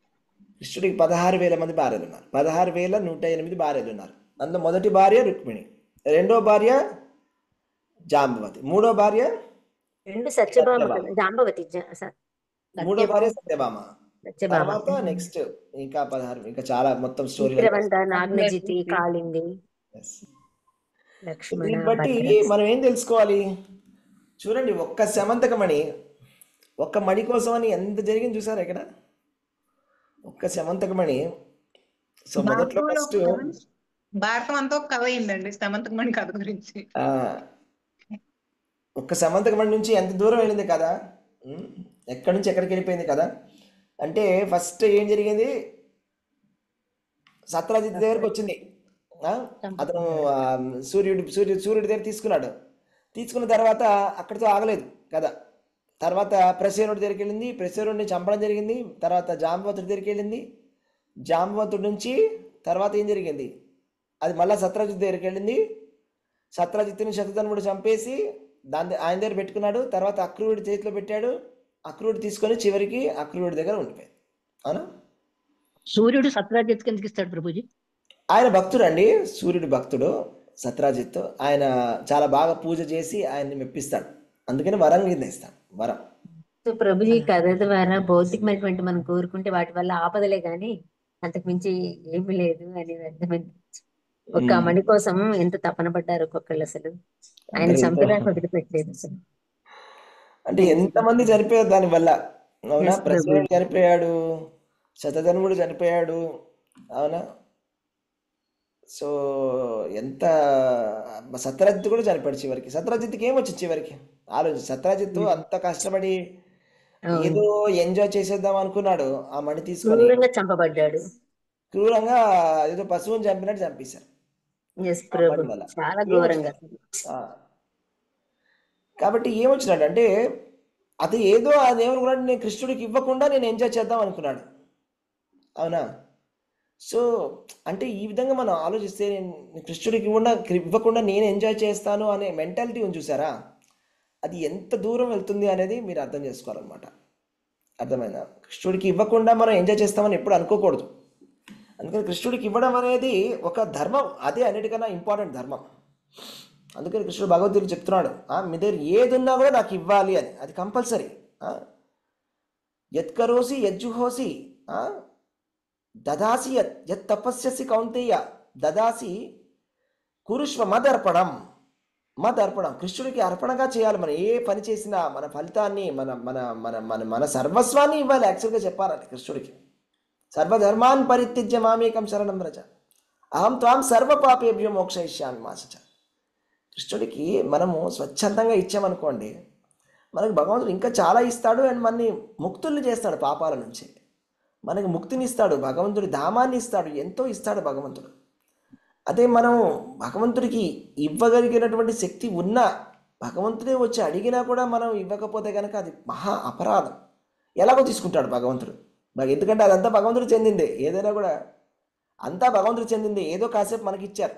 కృష్ణుడికి 16,000 మంది భార్యలు ఉన్నారు, 16,108 భార్యలు ఉన్నారు. అందులో మొదటి భార్య రుక్మిణి, రెండో భార్య జాంబవతి, మూడో భార్య రెండు సత్యభామ కదా, జాంబవతి మూడో భార్య సత్యభామ. సత్యభామ, తర్వాత నెక్స్ట్ ఇంకా 16, ఇంకా చాలా మొత్తం స్టోరీ. చిత్రవంత, నాగ్నజితి, కాళింది, లక్ష్మణ, దీన్ని బట్టి మనం ఏం తెలుసుకోవాలి? చూడండి, ఒక్క సమంతకమణి, ఒక్క మణి కోసం అని ఎంత జరిగింది చూసారా ఇక్కడ? ఒక్క సమంతకమణి. సో మొదట్లో ఫస్ట్ భారతం అంతా ఒక కథ అయిందండి సమంతకమణి కథ గురించి. ఒక్క సమంతకమణి నుంచి ఎంత దూరం వెళ్ళింది కదా, ఎక్కడి నుంచి ఎక్కడికి వెళ్ళిపోయింది కదా. అంటే ఫస్ట్ ఏం జరిగింది, సత్రాజిత్ దగ్గరకు వచ్చింది ఆ, అతను సూర్యుడి దగ్గర తీసుకున్న తర్వాత అక్కడితో ఆగలేదు కదా. తర్వాత ప్రసేనుడి దగ్గరికి వెళ్ళింది, ప్రసేనుడిని చంపడం జరిగింది. తర్వాత జాంబవతుడి దగ్గరికి వెళ్ళింది, జాంబవతుడి నుంచి తర్వాత ఏం జరిగింది, అది మళ్ళీ సత్రజిత్ దగ్గరికి వెళ్ళింది. సత్రజిత్తుని శతధన్వుడు చంపేసి ఆయన దగ్గర పెట్టుకున్నాడు. తర్వాత అక్రూరుడి చేతిలో పెట్టాడు. అక్రూరుడు తీసుకొని చివరికి అక్రూరుడి దగ్గర ఉండిపోయాడు. అవునా? సూర్యుడు సత్రాజిత్ ఎందుకు ఇస్తాడు ప్రభుజీ? ఆయన భక్తుడు అండి, సూర్యుడి భక్తుడు సత్రాజిత్. ఆయన చాలా బాగా పూజ చేసి ఆయన్ని మెప్పిస్తాడు, అందుకని వరం కింద ఇస్తాడు, వరం. సో ప్రభుజీ ఈ కథ ద్వారా భౌతికమైనటువంటి మనం కోరుకుంటే వాటి వల్ల ఆపదలే గాని అంతకు మించి ఏమీ లేదు అనేది అర్థమైంది. ఒక మణి కోసం ఎంత తపన పడ్డారు ఒక్కొక్కళ్ళు అసలు. ఆయన అంటే చంపేదాకా వదిలిపెట్టలేదు అసలు. అంటే ఎంతమంది చనిపోయారు దానివల్ల. అవునా? Yes, ప్రసేనుడు ప్రభు. చనిపోయాడు, శతధన్వుడు చనిపోయాడు. అవునా? సో ఎంత సత్రజిత్ కూడా చనిపోయాడు చివరికి. సత్రజిత్కి ఏమొచ్చింది చివరికి ఆలోచించి. సత్రజిత్ అంత కష్టపడి అవును. ఏదో ఎంజాయ్ చేసేద్దాం అనుకున్నాడు, ఆ మణి తీసుకొని క్రూరంగా చంపబడ్డాడు. క్రూరంగా ఏదో పశువుని చంపినట్టు చంపేశారు ఎస్ ఆ ప్రభు, మణి వల్ల. చాలా ఘోరంగా. ఆ, కాబట్టి ఏమొచ్చినాడు అంటే అది ఏదో అది ఏమనుకున్నాడు, నేను కృష్ణుడికి ఇవ్వకుండా నేను ఎంజాయ్ చేద్దాం అనుకున్నాడు. అవునా? సో అంటే ఈ విధంగా మనం ఆలోచిస్తే నేను కృష్ణుడికి ఇవ్వకుండా నేను ఎంజాయ్ చేస్తాను అనే మెంటాలిటీ ఉంది చూసారా, అది ఎంత దూరం వెళ్తుంది అనేది మీరు అర్థం చేసుకోవాలన్నమాట. అర్థమైందా? కృష్ణుడికి ఇవ్వకుండా మనం ఎంజాయ్ చేస్తామని ఎప్పుడు అనుకోకూడదు. అందుకని కృష్ణుడికి ఇవ్వడం అనేది ఒక ధర్మం, అదే అన్నిటికన్నా ఇంపార్టెంట్ ధర్మం. అందుకని కృష్ణుడు భగవద్గీతలో చెప్తున్నాడు, మీ దగ్గర ఏది ఉన్నా కూడా నాకు ఇవ్వాలి అని, అది కంపల్సరీ. యత్కరోసి యజ్జుహోసి దదాసి యత్ తపస్యసి కౌంతేయ దదాసి కురుష్వ మదర్పణం. కృష్ణుడికి అర్పణగా చేయాలి. మనం ఏ పని చేసినా మన ఫలితాన్ని మన మన మన మన మన సర్వస్వాన్ని ఇవ్వాలి. యాక్చువల్గా చెప్పాలంటే కృష్ణుడికి సర్వధర్మాన్ పరిత్యజ్య మామేకం శరణం వ్రజ అహం త్వాం సర్వ పాపేభ్యో మోక్షయిష్యామి మా సచ. కృష్ణుడికి మనము స్వచ్ఛందంగా ఇచ్చామనుకోండి, మనకి భగవంతుడు ఇంకా చాలా ఇస్తాడు. అండ్ మనని ముక్తుల్ని చేస్తాడు పాపాల నుంచి, మనకి ముక్తిని ఇస్తాడు, భగవంతుడి ధామాన్ని ఇస్తాడు, ఎంతో ఇస్తాడు భగవంతుడు. అదే మనం భగవంతుడికి ఇవ్వగలిగినటువంటి శక్తి ఉన్నా భగవంతుడే వచ్చి అడిగినా కూడా మనం ఇవ్వకపోతే కనుక అది మహా అపరాధం. ఎలాగో తీసుకుంటాడు భగవంతుడు, ఎందుకంటే అదంతా భగవంతుడు చెందిందే. ఏదైనా కూడా అంతా భగవంతుడు చెందిందే, ఏదో కాసేపు మనకి ఇచ్చారు.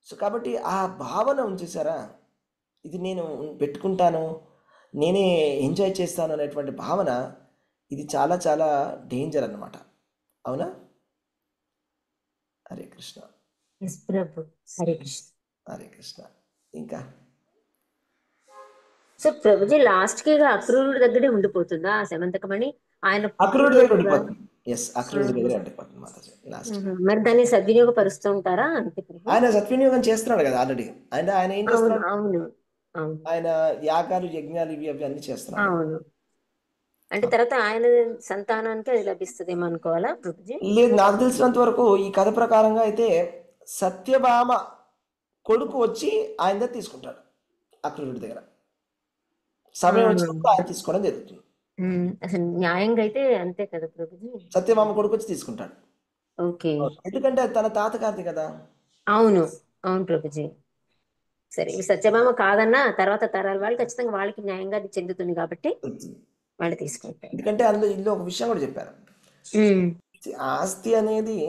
సో కాబట్టి ఆ భావన చూసారా, ఇది నేను పెట్టుకుంటాను, నేనే ఎంజాయ్ చేస్తాను అనేటువంటి భావన, ఇది చాలా చాలా డేంజర్ అన్నమాట. అవునా? హరే కృష్ణ. ఎస్ ప్రభు, హరే కృష్ణ. హరే కృష్ణ. ఇంకా సో ప్రభుజీ లాస్ట్ కి అక్రూరుడి దగ్గరే ఉండిపోతుందా ఆ సెమంతకమణి? ఆయన అక్రూరుడి దగ్గర ఉండిపోతుంది. ఎస్, అక్రూరుడి దగ్గర ఉండిపోతుంది మాతాజీ లాస్ట్. మరి దాన్ని సద్వినియోగపరుస్తూ ఉంటారా? అంతే ప్రభు. ఆయన సద్వినియోగం చేస్తున్నాడు కదా ఆల్రెడీ. ఆయన ఏం అవును చేస్తున్నాడు, అవును అవును ఆయన యాగాలు యజ్ఞాలు ఇవి అవి అన్ని చేస్తున్నాడు. అవును. అంటే తర్వాత ఆయన సంతానానికి అది లభిస్తుందేమో అనుకోవాలా ప్రభుజీ? లేదు, నాకు తెలిసినంత వరకు ఈ కథ ప్రకారంగా అయితే సత్యభామ కొడుకు వచ్చి ఆయన దగ్గర తీసుకుంటాడు. అక్రూరుడి దగ్గర సమయం వచ్చినప్పుడు ఆయన తీసుకోవడం జరుగుతుంది. అసలు న్యాయంగా అయితే అంతే కదా ప్రభుజీ? సత్యభామ కొడుకు వచ్చి తీసుకుంటాడు. ఓకే, ఎందుకంటే అది తన తాతగారిది కదా. అవును అవును ప్రభుజీ. సరే, ఈ సత్యభామ కాదన్నా తర్వాత తరాల వాళ్ళు ఖచ్చితంగా వాళ్ళకి న్యాయంగా అది చెందుతుంది కాబట్టి వాళ్ళు తీసుకుంటారు. ఎందుకంటే ఇందులో ఒక విషయం కూడా చెప్పారు, ఆస్తి అనేది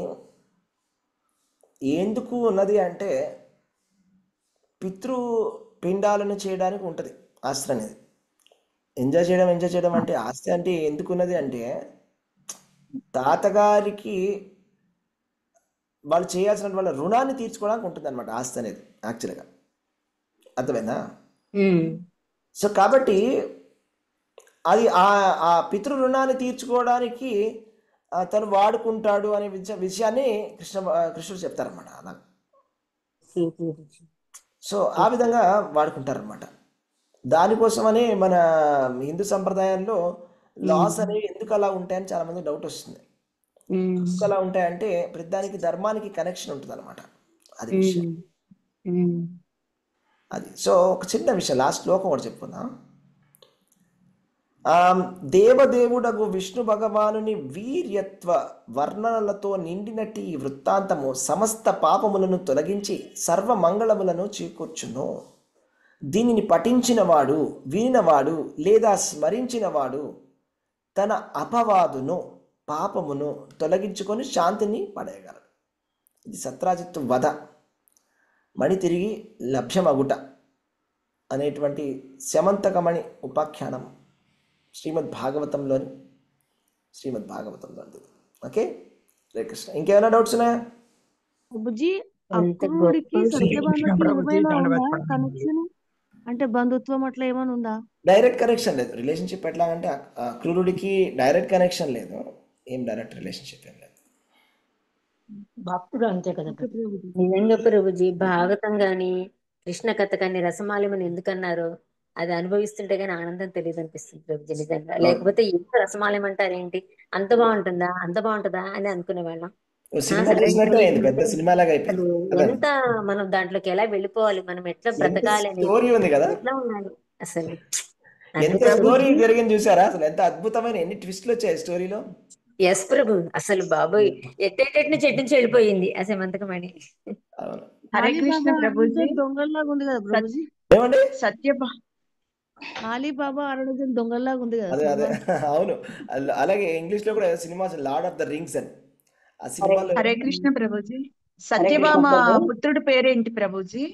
ఎందుకు ఉన్నది అంటే పితృ పిండాలను చేయడానికి ఉంటుంది ఆస్తి అనేది. ఎంజాయ్ చేయడం అంటే ఆస్తి అంటే ఎందుకు ఉన్నది అంటే తాతగారికి వాళ్ళు చేయాల్సిన వాళ్ళ రుణాన్ని తీర్చుకోవడానికి ఉంటుంది అనమాట ఆస్తి అనేది యాక్చువల్గా. అర్థమైందా? సో కాబట్టి అది ఆ పితృ రుణాన్ని తీర్చుకోవడానికి తను వాడుకుంటాడు అనే విషయాన్ని కృష్ణుడు చెప్తారనమాట అలా. సో ఆ విధంగా వాడుకుంటారనమాట. దానికోసమనే మన హిందూ సంప్రదాయాల్లో లాస్ అనేవి ఎందుకు అలా ఉంటాయని చాలా మంది డౌట్ వస్తుంది. ఎందుకు అలా ఉంటాయంటే ప్రతిదానికి ధర్మానికి కనెక్షన్ ఉంటుంది అనమాట, అది విషయం. అది సో ఒక చిన్న విషయం లాస్ట్ శ్లోకం కూడా చెప్పుకుందాం. ఆ దేవదేవుడగు విష్ణు భగవానుని వీర్యత్వ వర్ణనలతో నిండినట్టి ఈ వృత్తాంతము సమస్త పాపములను తొలగించి సర్వమంగళములను చేకూర్చును. దీనిని పఠించినవాడు, వినినవాడు లేదా స్మరించినవాడు తన అపవాదును పాపమును తొలగించుకొని శాంతిని పడేయగలడు. ఇది సత్రాజిత్తు వధ మణి తిరిగి లభ్యమగుట అనేటువంటి శమంతకమణి ఉపాఖ్యానం శ్రీమద్ భాగవతంలోని. ఓకే, హరే కృష్ణ. ఇంకేమైనా డౌట్స్ ఉన్నాయా? ప్రభుజీ ఎంత అక్రూరుడికి గొప్ప సత్యభామకి ప్రభుజీ ఏమైనా దండవత్ ఉందా ప్రణామం. కనెక్షన్? అంటే బంధుత్వం అట్లా ఏమైనా ఉందా? డైరెక్ట్ కనెక్షన్ లేదు. రిలేషన్షిప్ ఎట్లాగంటే క్రూరుడికి డైరెక్ట్ కనెక్షన్ లేదు, ఏం డైరెక్ట్ రిలేషన్షిప్ ఏం లేదు. భక్తుడు అంతే కదా ఓకే ప్రభుజీ. నిజంగా ప్రభుజీ భాగవతం గాని కృష్ణ కథ కానీ రసమాలయమని ఎందుకన్నారో అది అనుభవిస్తుంటే గానీ ఆనందం తెలియదు అనిపిస్తుంది ప్రభుజీ నిజంగా. లేకపోతే ఎంత రసమాలయం అంటారు ఏంటి, అంత బాగుంటుందా అని అనుకునే వాళ్ళం. సినిమా అసలు చూసినట్టే అయింది, పెద్ద సినిమాలాగా అసలు అయిపోయింది. ఎంత మనం దాంట్లోకి ఎలా వెళ్ళిపోవాలి, మనం ఎట్లా బ్రతకాలి అనేది స్టోరీ ఉంది కదా, ఎట్లా ఉండాలి అసలు. ఎంత స్టోరీ జరిగింది చూసారా? అసలు ఎంత అద్భుతమైన ఎన్ని ట్విస్ట్లు వచ్చాయి స్టోరీలో. ఎస్ ప్రభు, అసలు బాబోయ్ ఎట్టేటట్టు చెట్టు నుంచి వెళ్ళిపోయింది ఆ సమంతకమణి. అవును. హరే కృష్ణ అలీబాబా ప్రభుజీ. అరుణాచల్ దొంగల్లాగా ఉంది కదా ప్రభుజీ. ఏమండి సత్యభా అలీబాబా అరుణాచల్ దొంగల్లాగా ఉంది కదా అదే సినిమా. అవును. అలాగే ఇంగ్లీష్ లో కూడా cinema lord of the rings అని ఆ సినిమాలో హరే కృష్ణ ప్రభుజీ. సత్యభామ పుత్రుడి పేరేంటి ప్రభుజీ?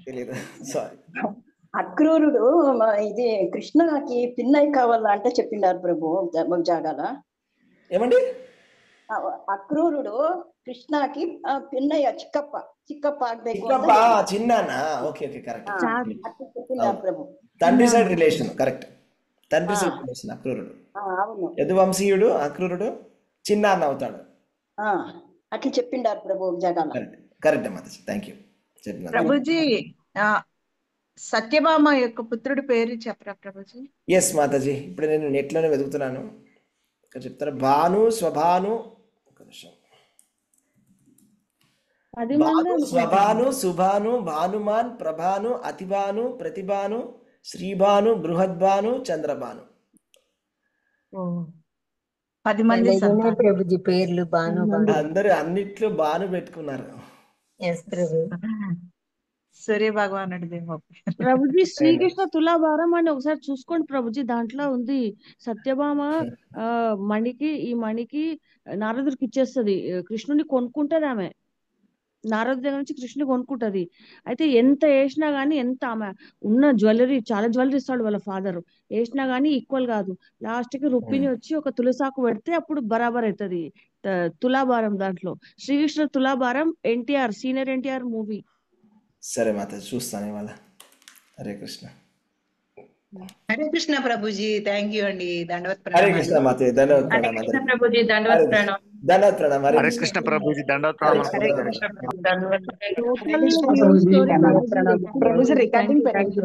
తెలియదు, సారీ. అక్రూరుడు ఇది కృష్ణకి పిన్నయ్య కావాలా అంటే చెప్పిండారు ప్రభు జాగాల. ఏమండి అక్రూరుడు కృష్ణకి పిన్నయ్య చిక్కప్ప ಆಗ್ಬೇಕು ಅಂತ చిక్కప్ప చిన్నానా? Okay okay, correct. అట్లా చెప్పిండారు ప్రభు. తండ్రి సైడ్ రిలేషన్, కరెక్ట్. తండ్రి సైడ్ రిలేషన్ అక్రూరుడు. అవును, యదువంశీయుడు అక్రూరుడు చిన్నాన్న అవుతాడు. అట్లా చెప్పిండారు ప్రభు జాగాల. Correct correct Mataji, thank you చెప్పిన. ప్రభుజీ సత్యభామ యొక్క పుత్రుడి పేరు చెప్పరా ప్రభుజీ? ఎస్ మాతాజీ, ఇప్పుడు నేను నెట్లోనే వెతుకుతున్నాను, ఇక్కడ చెప్తాను. భాను, స్వభాను, ఒక నిమిషం. 10 భాను, మంది స్వభాను, సుభాను, భానుమాన్, ప్రభాను, అతిభాను, ప్రతిభాను, శ్రీభాను, బృహద్భాను, చంద్రభాను. 10 మంది నిజమే సంతానం. ప్రభుజీ పేర్లు బాను బాను. అందరూ అన్నిట్లో బాను పెట్టుకున్నారు. ఎస్ ప్రభు. సూర్య భగవానుడిదేమో. ప్రభుజీ శ్రీకృష్ణ తులాభారం అని ఒకసారి చూసుకోండి ప్రభుజీ, దాంట్లో ఉంది. సత్యభామ ఈ మణికి నారదుడికి ఇచ్చేస్తుంది. కృష్ణుని కొనుక్కుంటది ఆమె, నారదు దగ్గర నుంచి కృష్ణుని కొనుక్కుంటది. అయితే ఎంత వేసినా గానీ, ఎంత ఆమె ఉన్న జ్యువెలరీ, చాలా జ్యువెలరీ ఇస్తాడు వాళ్ళ ఫాదర్, వేసినా గానీ ఈక్వల్ కాదు. లాస్ట్ కి రుక్మిణి వచ్చి ఒక తులసాకు పెడితే అప్పుడు బరాబర్ అవుతుంది తులాభారం. దాంట్లో శ్రీకృష్ణ తులాభారం ఎన్టీఆర్, సీనియర్ ఎన్టీఆర్ మూవీ. సరే మాతాజీ, చూస్తాను ఇవాళ. హరే కృష్ణ. హరే కృష్ణ ప్రభుజీ, థ్యాంక్ యూ అండి. దండవత్ హరే కృష్ణ ప్రణామాలు. మాతాజీ, ధన్యవాద హరే ప్రణామాలు. కృష్ణ ప్రభుజీ. దండవత్ ప్రణామం. ధన్యవాద ప్రణామం. హరే కృష్ణ ప్రభుజీ దండవత్ ప్రణామం. Hare Krishna దండవత్. Total Hare Krishna new Prabhuji, story దండవత్ Prabhuji. ప్రణామం. ప్రభుజీ రికార్డింగ్ పెట్టండి.